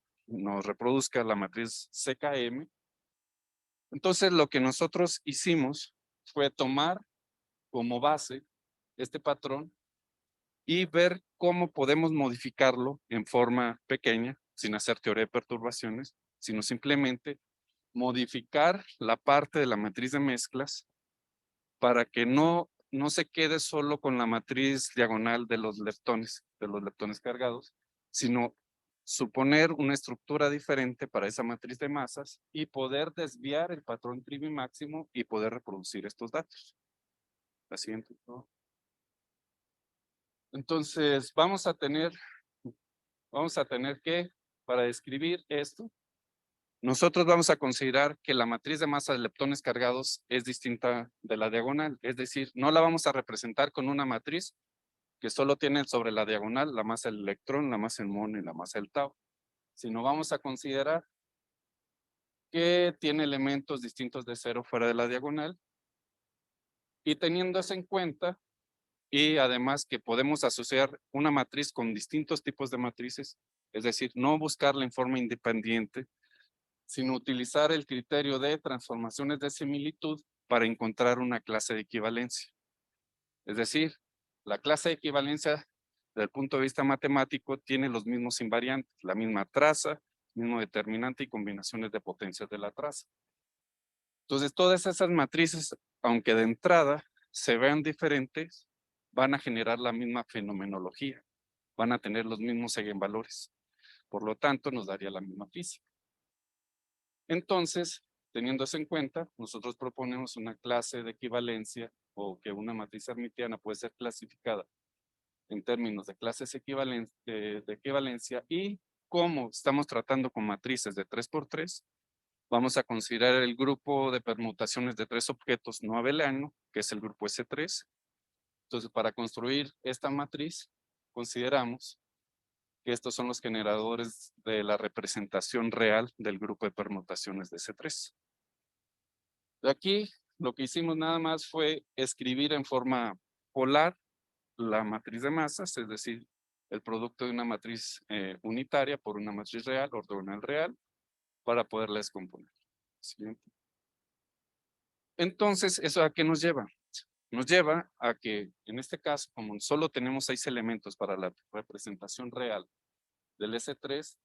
reproduzca la matriz CKM? Entonces, lo que nosotros hicimos fue tomar como base este patrón y ver cómo podemos modificarlo en forma pequeña, sin hacer teoría de perturbaciones, sino simplemente modificar la parte de la matriz de mezclas para que no se quede solo con la matriz diagonal de los leptones cargados, sino suponer una estructura diferente para esa matriz de masas y poder desviar el patrón trivial máximo y poder reproducir estos datos. La siguiente, ¿no? Entonces, vamos a tener que, para describir esto, nosotros vamos a considerar que la matriz de masa de leptones cargados es distinta de la diagonal. Es decir, no la vamos a representar con una matriz que solo tiene sobre la diagonal la masa del electrón, la masa del muón y la masa del tau, sino vamos a considerar que tiene elementos distintos de 0 fuera de la diagonal. Y teniendo eso en cuenta, y además que podemos asociar una matriz con distintos tipos de matrices, es decir, no buscarla en forma independiente, sino utilizar el criterio de transformaciones de similitud para encontrar una clase de equivalencia. Es decir, la clase de equivalencia, desde el punto de vista matemático, tiene los mismos invariantes, la misma traza, mismo determinante y combinaciones de potencias de la traza. Entonces, todas esas matrices, aunque de entrada se vean diferentes, van a generar la misma fenomenología, van a tener los mismos eigenvalores. Por lo tanto, nos daría la misma física. Entonces, teniendo eso en cuenta, nosotros proponemos una clase de equivalencia o que una matriz hermitiana puede ser clasificada en términos de clases de equivalencia y como estamos tratando con matrices de 3×3, vamos a considerar el grupo de permutaciones de 3 objetos no abeliano, que es el grupo S3. Entonces, para construir esta matriz, consideramos que estos son los generadores de la representación real del grupo de permutaciones de C3. De aquí, lo que hicimos nada más fue escribir en forma polar la matriz de masas, es decir, el producto de una matriz unitaria por una matriz real, ortogonal real, para poderla descomponer. Siguiente. Entonces, ¿eso a qué nos lleva? nos lleva a que, en este caso, como solo tenemos 6 elementos para la representación real del S3,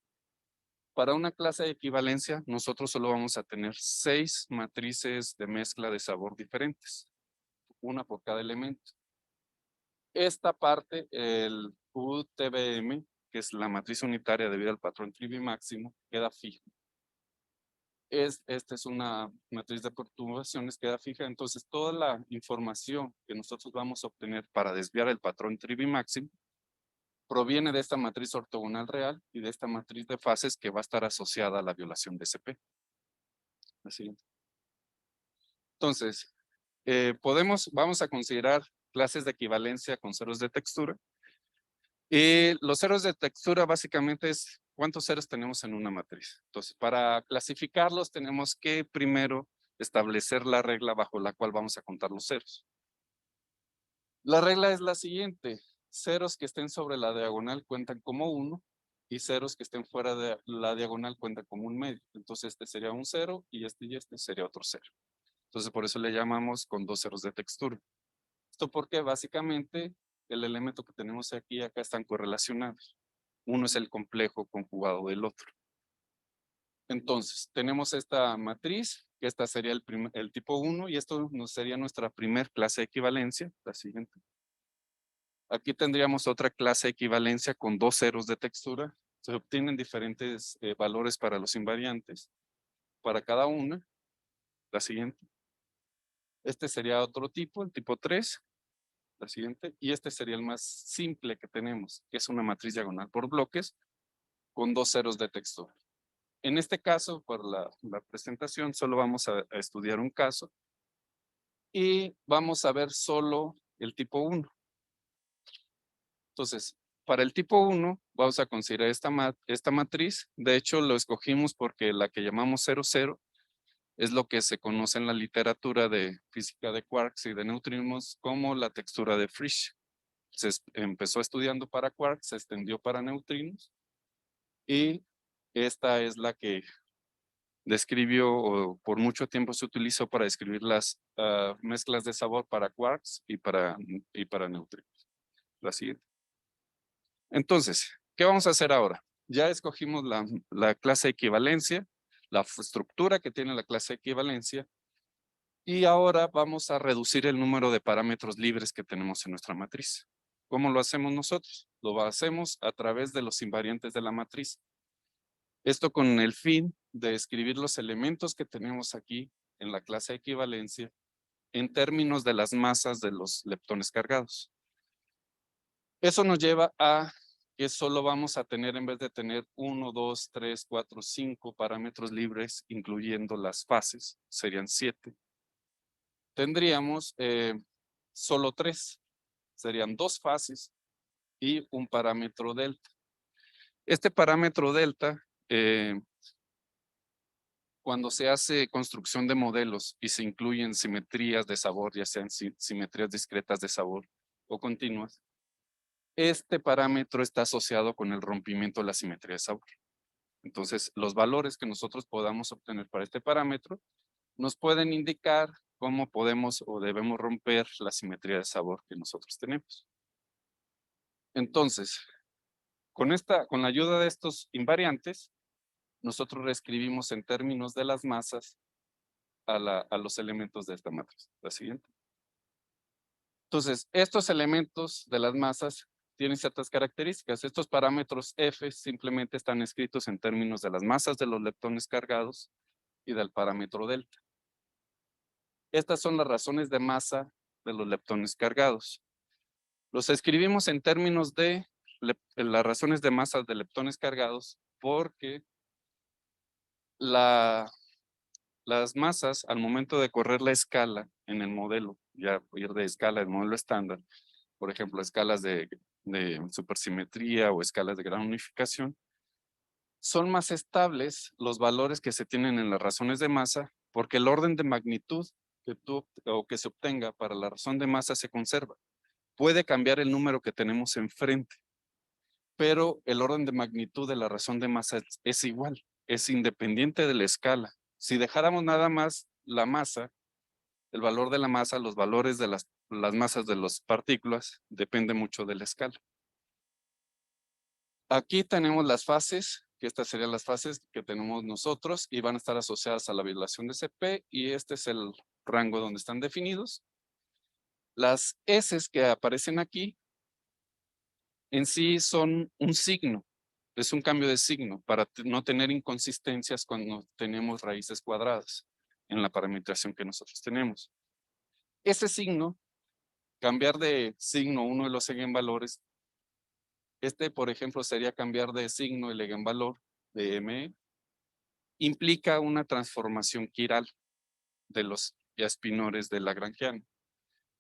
para una clase de equivalencia, nosotros solo vamos a tener 6 matrices de mezcla de sabor diferentes, una por cada elemento. Esta parte, el UTBM, que es la matriz unitaria debido al patrón trivi máximo, queda fija. Esta es una matriz de perturbaciones, queda fija. Entonces, toda la información que nosotros vamos a obtener para desviar el patrón trivi máximo proviene de esta matriz ortogonal real y de esta matriz de fases que va a estar asociada a la violación de SP. La siguiente. Entonces, vamos a considerar clases de equivalencia con ceros de textura. Y los ceros de textura básicamente es cuántos ceros tenemos en una matriz. Entonces, para clasificarlos tenemos que primero establecer la regla bajo la cual vamos a contar los ceros. La regla es la siguiente: ceros que estén sobre la diagonal cuentan como 1 y ceros que estén fuera de la diagonal cuentan como un medio. Entonces, este sería un 0 y este sería otro 0. Entonces, por eso le llamamos con 2 ceros de textura. Esto porque básicamente el elemento que tenemos aquí y acá están correlacionados. Uno es el complejo conjugado del otro. Entonces, tenemos esta matriz, que esta sería el tipo 1, y esto sería nuestra primer clase de equivalencia, la siguiente. Aquí tendríamos otra clase de equivalencia con 2 ceros de textura. Se obtienen diferentes valores para los invariantes. Para cada una, la siguiente. Este sería otro tipo, el tipo 3. La siguiente, y este sería el más simple que tenemos, que es una matriz diagonal por bloques con 2 ceros de textura. En este caso, por la presentación, solo vamos a estudiar un caso y vamos a ver solo el tipo 1. Entonces, para el tipo 1, vamos a considerar esta matriz. De hecho, lo escogimos porque la que llamamos 0, 0 es lo que se conoce en la literatura de física de quarks y de neutrinos como la textura de Frisch. Se empezó estudiando para quarks, se extendió para neutrinos y esta es la que describió o por mucho tiempo se utilizó para describir las mezclas de sabor para quarks y para neutrinos. La siguiente. Entonces, ¿qué vamos a hacer ahora? Ya escogimos la clase de equivalencia, la estructura que tiene la clase de equivalencia, y ahora vamos a reducir el número de parámetros libres que tenemos en nuestra matriz. ¿Cómo lo hacemos nosotros? Lo hacemos a través de los invariantes de la matriz. Esto con el fin de escribir los elementos que tenemos aquí en la clase de equivalencia en términos de las masas de los leptones cargados. Eso nos lleva a que solo vamos a tener, en vez de tener 1, 2, 3, 4, 5 parámetros libres, incluyendo las fases, serían 7. Tendríamos solo 3. Serían 2 fases y un parámetro delta. Este parámetro delta, cuando se hace construcción de modelos y se incluyen simetrías de sabor, ya sean simetrías discretas de sabor o continuas, este parámetro está asociado con el rompimiento de la simetría de sabor. Entonces, los valores que nosotros podamos obtener para este parámetro nos pueden indicar cómo podemos o debemos romper la simetría de sabor que nosotros tenemos. Entonces, con la ayuda de estos invariantes, nosotros reescribimos en términos de las masas a los elementos de esta matriz. La siguiente. Entonces, estos elementos de las masas tienen ciertas características. Estos parámetros F simplemente están escritos en términos de las masas de los leptones cargados y del parámetro delta. Estas son las razones de masa de los leptones cargados. Los escribimos en términos de las razones de masa de leptones cargados porque las masas al momento de correr la escala en el modelo, ya ir de escala del modelo estándar, por ejemplo, escalas de supersimetría o escalas de gran unificación, son más estables los valores que se tienen en las razones de masa porque el orden de magnitud que se obtenga para la razón de masa se conserva. Puede cambiar el número que tenemos enfrente, pero el orden de magnitud de la razón de masa es igual, es independiente de la escala. Si dejáramos nada más la masa, el valor de la masa, los valores de las las masas de las partículas, depende mucho de la escala. Aquí tenemos las fases, que estas serían las fases que tenemos nosotros y van a estar asociadas a la violación de CP, y este es el rango donde están definidos. Las S que aparecen aquí en sí son un signo, es un cambio de signo para no tener inconsistencias cuando tenemos raíces cuadradas en la parametración que nosotros tenemos. Ese signo, cambiar de signo uno de los eigenvalores, por ejemplo, sería cambiar de signo el eigenvalor de M, implica una transformación quiral de los espinores de lagrangiano.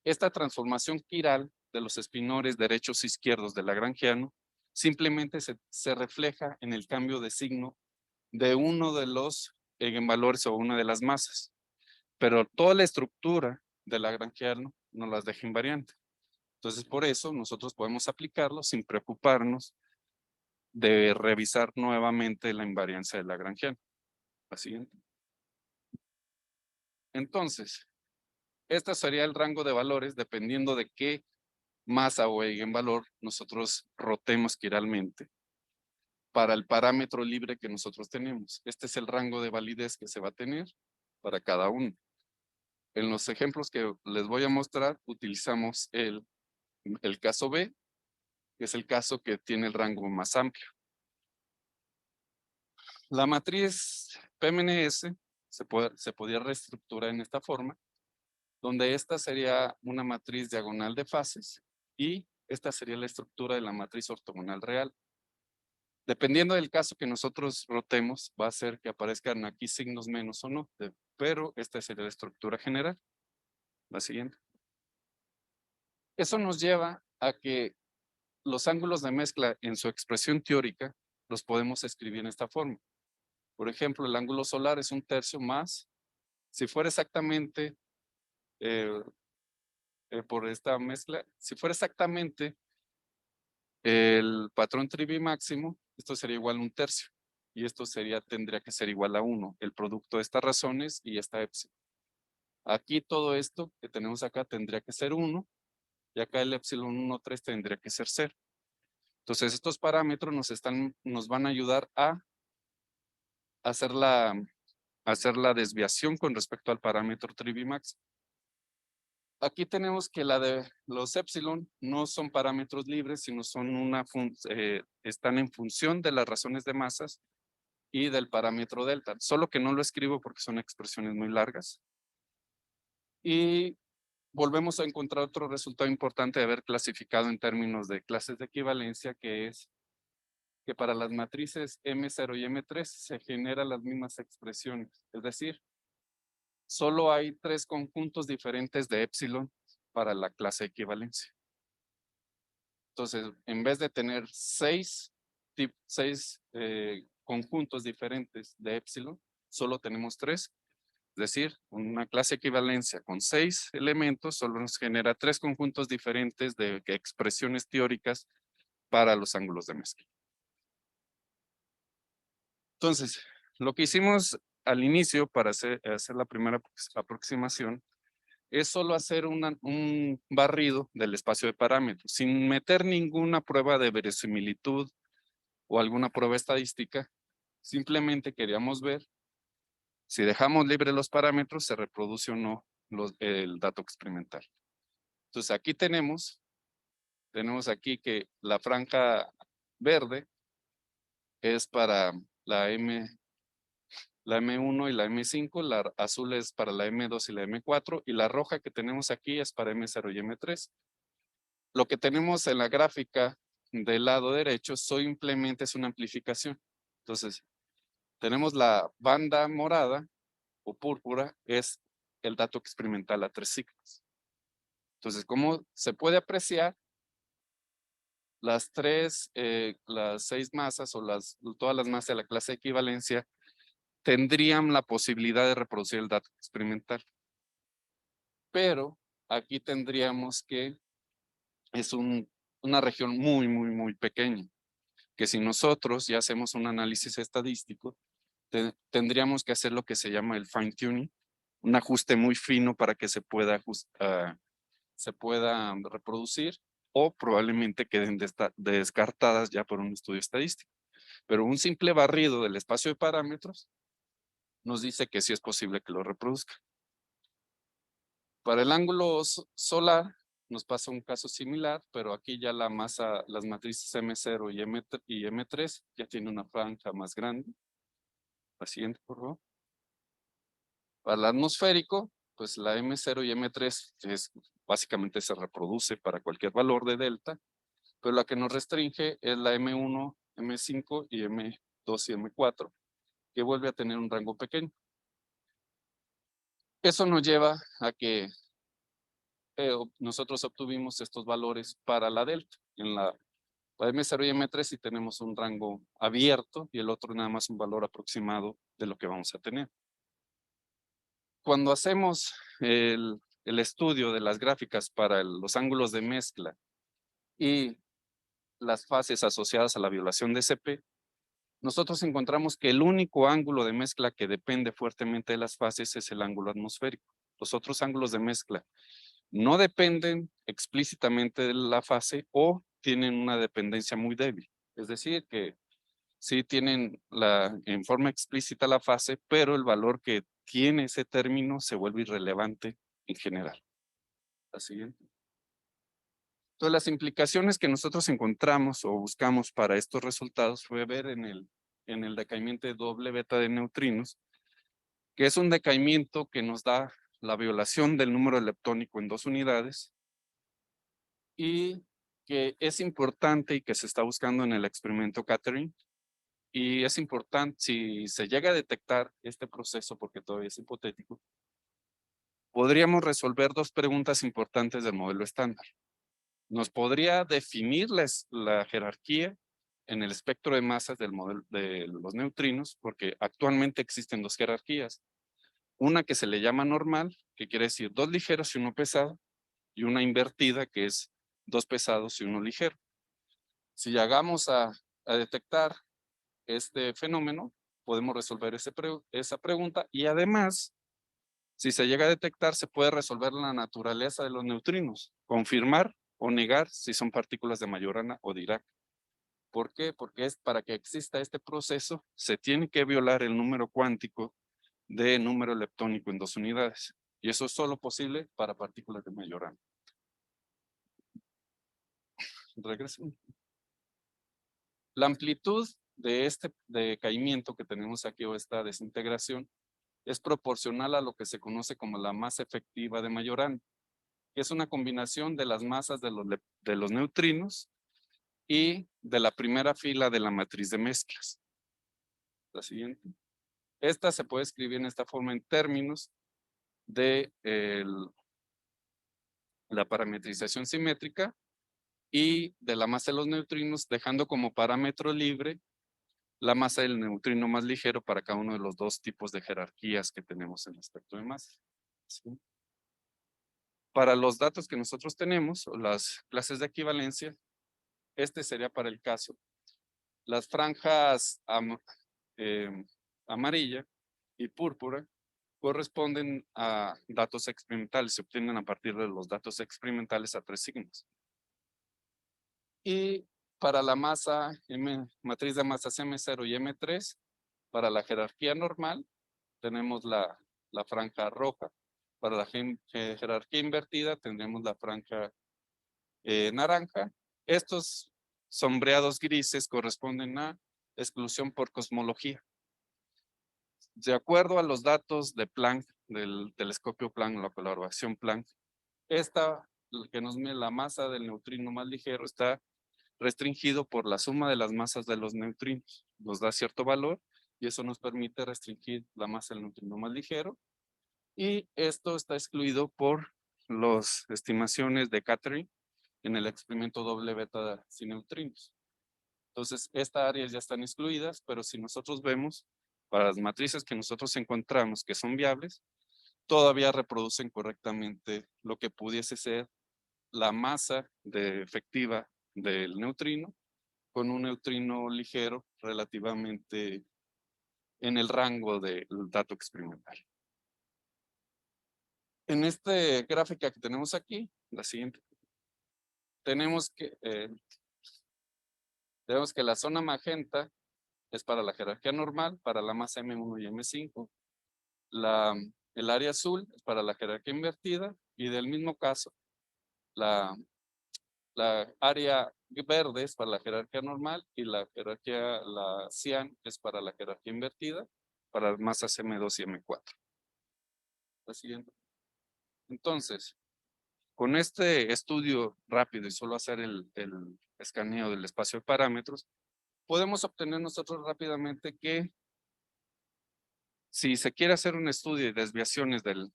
Esta transformación quiral de los espinores derechos e izquierdos de lagrangiano simplemente se refleja en el cambio de signo de uno de los eigenvalores o una de las masas, pero toda la estructura de lagrangiano nos las deja invariante. Entonces, por eso nosotros podemos aplicarlo sin preocuparnos de revisar nuevamente la invariancia de lagrangiano. La siguiente. Entonces, este sería el rango de valores dependiendo de qué masa o eigenvalor nosotros rotemos quiralmente para el parámetro libre que nosotros tenemos. Este es el rango de validez que se va a tener para cada uno. En los ejemplos que les voy a mostrar, utilizamos el caso B, que es el caso que tiene el rango más amplio. La matriz PMNS se podía reestructurar en esta forma, donde esta sería una matriz diagonal de fases y esta sería la estructura de la matriz ortogonal real. Dependiendo del caso que nosotros rotemos, va a ser que aparezcan aquí signos menos o no, pero esta sería la estructura general. La siguiente. Eso nos lleva a que los ángulos de mezcla en su expresión teórica los podemos escribir en esta forma. Por ejemplo, el ángulo solar es 1/3 más. Si fuera exactamente por esta mezcla, si fuera exactamente el patrón Trivi máximo, esto sería igual a 1/3. Y esto tendría que ser igual a 1, el producto de estas razones y esta epsilon. Aquí todo esto que tenemos acá tendría que ser 1, y acá el epsilon 1/3 tendría que ser 0. Entonces estos parámetros nos van a ayudar a hacer la desviación con respecto al parámetro Trivi máximo. Aquí tenemos que los epsilon no son parámetros libres, sino son están en función de las razones de masas y del parámetro delta. Solo que no lo escribo porque son expresiones muy largas. Y volvemos a encontrar otro resultado importante de haber clasificado en términos de clases de equivalencia, que es que para las matrices M0 y M3 se generan las mismas expresiones. Es decir, solo hay 3 conjuntos diferentes de epsilon para la clase de equivalencia. Entonces, en vez de tener 6 conjuntos diferentes de epsilon, solo tenemos 3. Es decir, una clase de equivalencia con 6 elementos solo nos genera 3 conjuntos diferentes de expresiones teóricas para los ángulos de mezcla. Entonces, lo que hicimos al inicio para hacer la primera aproximación es solo hacer un barrido del espacio de parámetros, sin meter ninguna prueba de verosimilitud o alguna prueba estadística. Simplemente queríamos ver si dejamos libre los parámetros, se reproduce o no el dato experimental. Entonces aquí tenemos aquí que la franja verde es para la M1 y la M5, la azul es para la M2 y la M4, y la roja que tenemos aquí es para M0 y M3. Lo que tenemos en la gráfica del lado derecho simplemente es una amplificación. Entonces, tenemos la banda morada o púrpura, es el dato experimental a 3 ciclos. Entonces, como se puede apreciar, las 6 masas o todas las masas de la clase de equivalencia tendrían la posibilidad de reproducir el dato experimental. Pero aquí tendríamos que es una región muy, muy, muy pequeña, que si nosotros ya hacemos un análisis estadístico, tendríamos que hacer lo que se llama el fine tuning, un ajuste muy fino para que se pueda se puedan reproducir o probablemente queden descartadas ya por un estudio estadístico. Pero un simple barrido del espacio de parámetros nos dice que sí es posible que lo reproduzca. Para el ángulo solar nos pasa un caso similar, pero aquí ya la masa, las matrices M0 y M3 ya tiene una franja más grande. La siguiente, por favor. Para el atmosférico, pues la M0 y M3 básicamente se reproduce para cualquier valor de delta, pero la que nos restringe es la M1, M5 y M2 y M4, que vuelve a tener un rango pequeño. Eso nos lleva a que nosotros obtuvimos estos valores para la delta. En la M0 y M3 sí tenemos un rango abierto y el otro nada más un valor aproximado de lo que vamos a tener. Cuando hacemos el estudio de las gráficas para los ángulos de mezcla y las fases asociadas a la violación de CP, nosotros encontramos que el único ángulo de mezcla que depende fuertemente de las fases es el ángulo atmosférico. Los otros ángulos de mezcla no dependen explícitamente de la fase o tienen una dependencia muy débil. Es decir, que sí tienen en forma explícita la fase, pero el valor que tiene ese término se vuelve irrelevante en general. La siguiente. Entonces, las implicaciones que nosotros encontramos o buscamos para estos resultados fue ver en el decaimiento de doble beta de neutrinos, que es un decaimiento que nos da la violación del número leptónico en 2 unidades y que es importante y que se está buscando en el experimento Catherine. Y es importante, si se llega a detectar este proceso, porque todavía es hipotético, podríamos resolver 2 preguntas importantes del modelo estándar. Nos podría definir la jerarquía en el espectro de masas del modelo de los neutrinos, porque actualmente existen 2 jerarquías. Una que se le llama normal, que quiere decir 2 ligeros y 1 pesado, y una invertida, que es 2 pesados y 1 ligero. Si llegamos a detectar este fenómeno, podemos resolver esa pregunta y además, si se llega a detectar, se puede resolver la naturaleza de los neutrinos, confirmar o negar si son partículas de Majorana o Dirac. ¿Por qué? Porque para que exista este proceso, se tiene que violar el número cuántico de número leptónico en 2 unidades. Y eso es solo posible para partículas de Majorana. Regreso. La amplitud de este decaimiento que tenemos aquí o esta desintegración es proporcional a lo que se conoce como la masa efectiva de Majorana, que es una combinación de las masas de los neutrinos y de la primera fila de la matriz de mezclas. La siguiente. Esta se puede escribir en esta forma en términos de la parametrización simétrica y de la masa de los neutrinos, dejando como parámetro libre la masa del neutrino más ligero para cada uno de los 2 tipos de jerarquías que tenemos en el espectro de masa. ¿Sí? Para los datos que nosotros tenemos, o las clases de equivalencia, este sería para el caso. Las franjas amarilla y púrpura corresponden a datos experimentales, se obtienen a partir de los datos experimentales a 3 signos. Y para la matriz de masas M0 y M3, para la jerarquía normal, tenemos la franja roja. Para la jerarquía invertida, tendremos la franja naranja. Estos sombreados grises corresponden a exclusión por cosmología. De acuerdo a los datos de Planck, del telescopio Planck, la colaboración Planck, esta que nos mide la masa del neutrino más ligero está restringido por la suma de las masas de los neutrinos. Nos da cierto valor y eso nos permite restringir la masa del neutrino más ligero. Y esto está excluido por las estimaciones de Catherine en el experimento doble beta sin neutrinos. Entonces, estas áreas ya están excluidas, pero si nosotros vemos, para las matrices que nosotros encontramos que son viables, todavía reproducen correctamente lo que pudiese ser la masa efectiva del neutrino con un neutrino ligero relativamente en el rango del dato experimental. En esta gráfica que tenemos aquí, la siguiente, tenemos que la zona magenta es para la jerarquía normal, para la masa M1 y M5. El área azul es para la jerarquía invertida y del mismo caso, la área verde es para la jerarquía normal y la cian es para la jerarquía invertida, para masas M2 y M4. La siguiente. Entonces, con este estudio rápido y solo hacer el escaneo del espacio de parámetros, podemos obtener nosotros rápidamente que si se quiere hacer un estudio de desviaciones del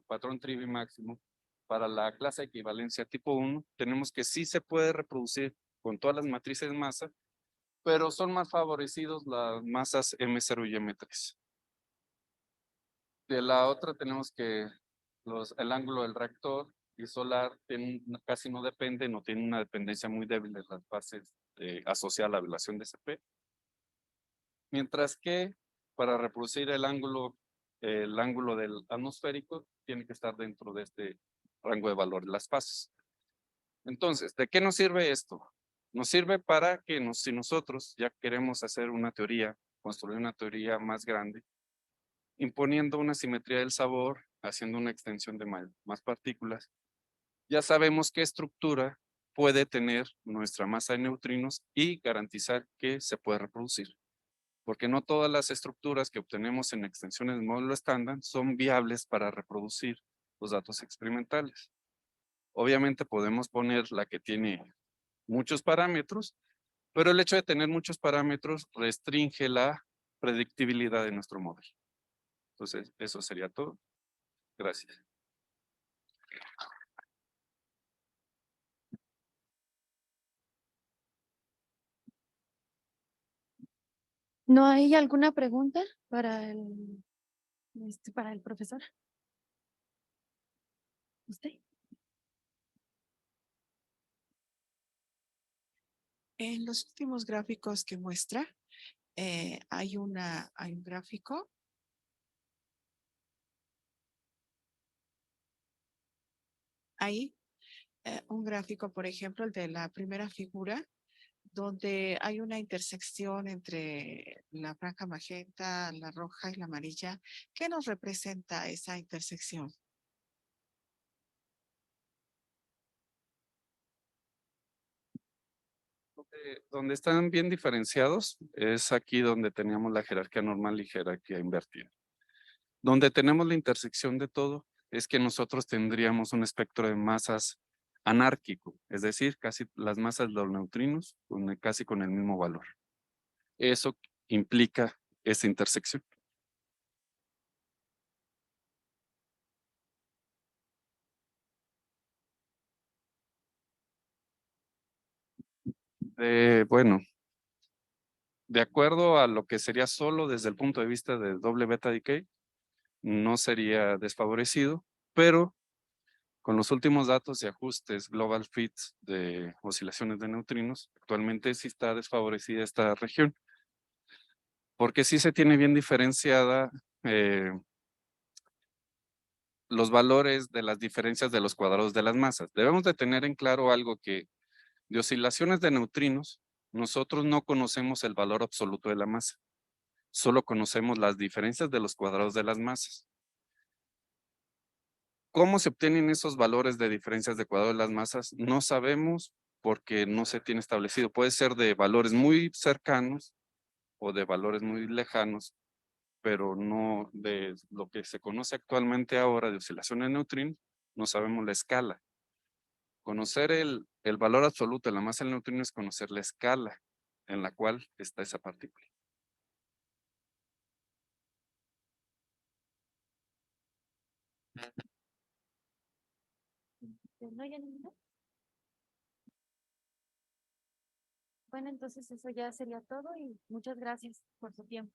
patrón Trivi máximo para la clase de equivalencia tipo 1, tenemos que sí se puede reproducir con todas las matrices de masa, pero son más favorecidos las masas M0 y M3. De la otra tenemos que el ángulo del reactor y solar casi no depende, no tiene una dependencia muy débil de las bases asociadas a la violación de CP. Mientras que para reproducir el ángulo del atmosférico tiene que estar dentro de este rango de valor de las fases. Entonces, ¿de qué nos sirve esto? Nos sirve para que si nosotros ya queremos hacer una teoría, construir una teoría más grande, imponiendo una simetría del sabor, haciendo una extensión de más partículas, ya sabemos qué estructura puede tener nuestra masa de neutrinos y garantizar que se puede reproducir. Porque no todas las estructuras que obtenemos en extensiones del módulo estándar son viables para reproducir los datos experimentales. Obviamente podemos poner la que tiene muchos parámetros, pero el hecho de tener muchos parámetros restringe la predictibilidad de nuestro modelo. Entonces, eso sería todo. Gracias. ¿No hay alguna pregunta para para el profesor? ¿Usted? En los últimos gráficos que muestra, hay un gráfico. Ahí, un gráfico, por ejemplo, el de la primera figura, donde hay una intersección entre la franja magenta, la roja y la amarilla. ¿Qué nos representa esa intersección? Donde están bien diferenciados es aquí donde teníamos la jerarquía normal y jerarquía invertida. Donde tenemos la intersección de todo es que nosotros tendríamos un espectro de masas anárquico, es decir, casi las masas de los neutrinos casi con el mismo valor. Eso implica esa intersección. Bueno, de acuerdo a lo que sería solo desde el punto de vista de doble beta decay, no sería desfavorecido, pero con los últimos datos y ajustes global fits de oscilaciones de neutrinos, actualmente sí está desfavorecida esta región, porque sí se tiene bien diferenciada los valores de las diferencias de los cuadrados de las masas. Debemos de tener en claro algo que de oscilaciones de neutrinos, nosotros no conocemos el valor absoluto de la masa, solo conocemos las diferencias de los cuadrados de las masas. ¿Cómo se obtienen esos valores de diferencias de cuadrado de las masas? No sabemos porque no se tiene establecido. Puede ser de valores muy cercanos o de valores muy lejanos, pero no de lo que se conoce actualmente ahora de oscilación de neutrinos, no sabemos la escala. Conocer el valor absoluto de la masa del neutrino es conocer la escala en la cual está esa partícula. ¿No hay ninguna? Bueno, entonces eso ya sería todo y muchas gracias por su tiempo.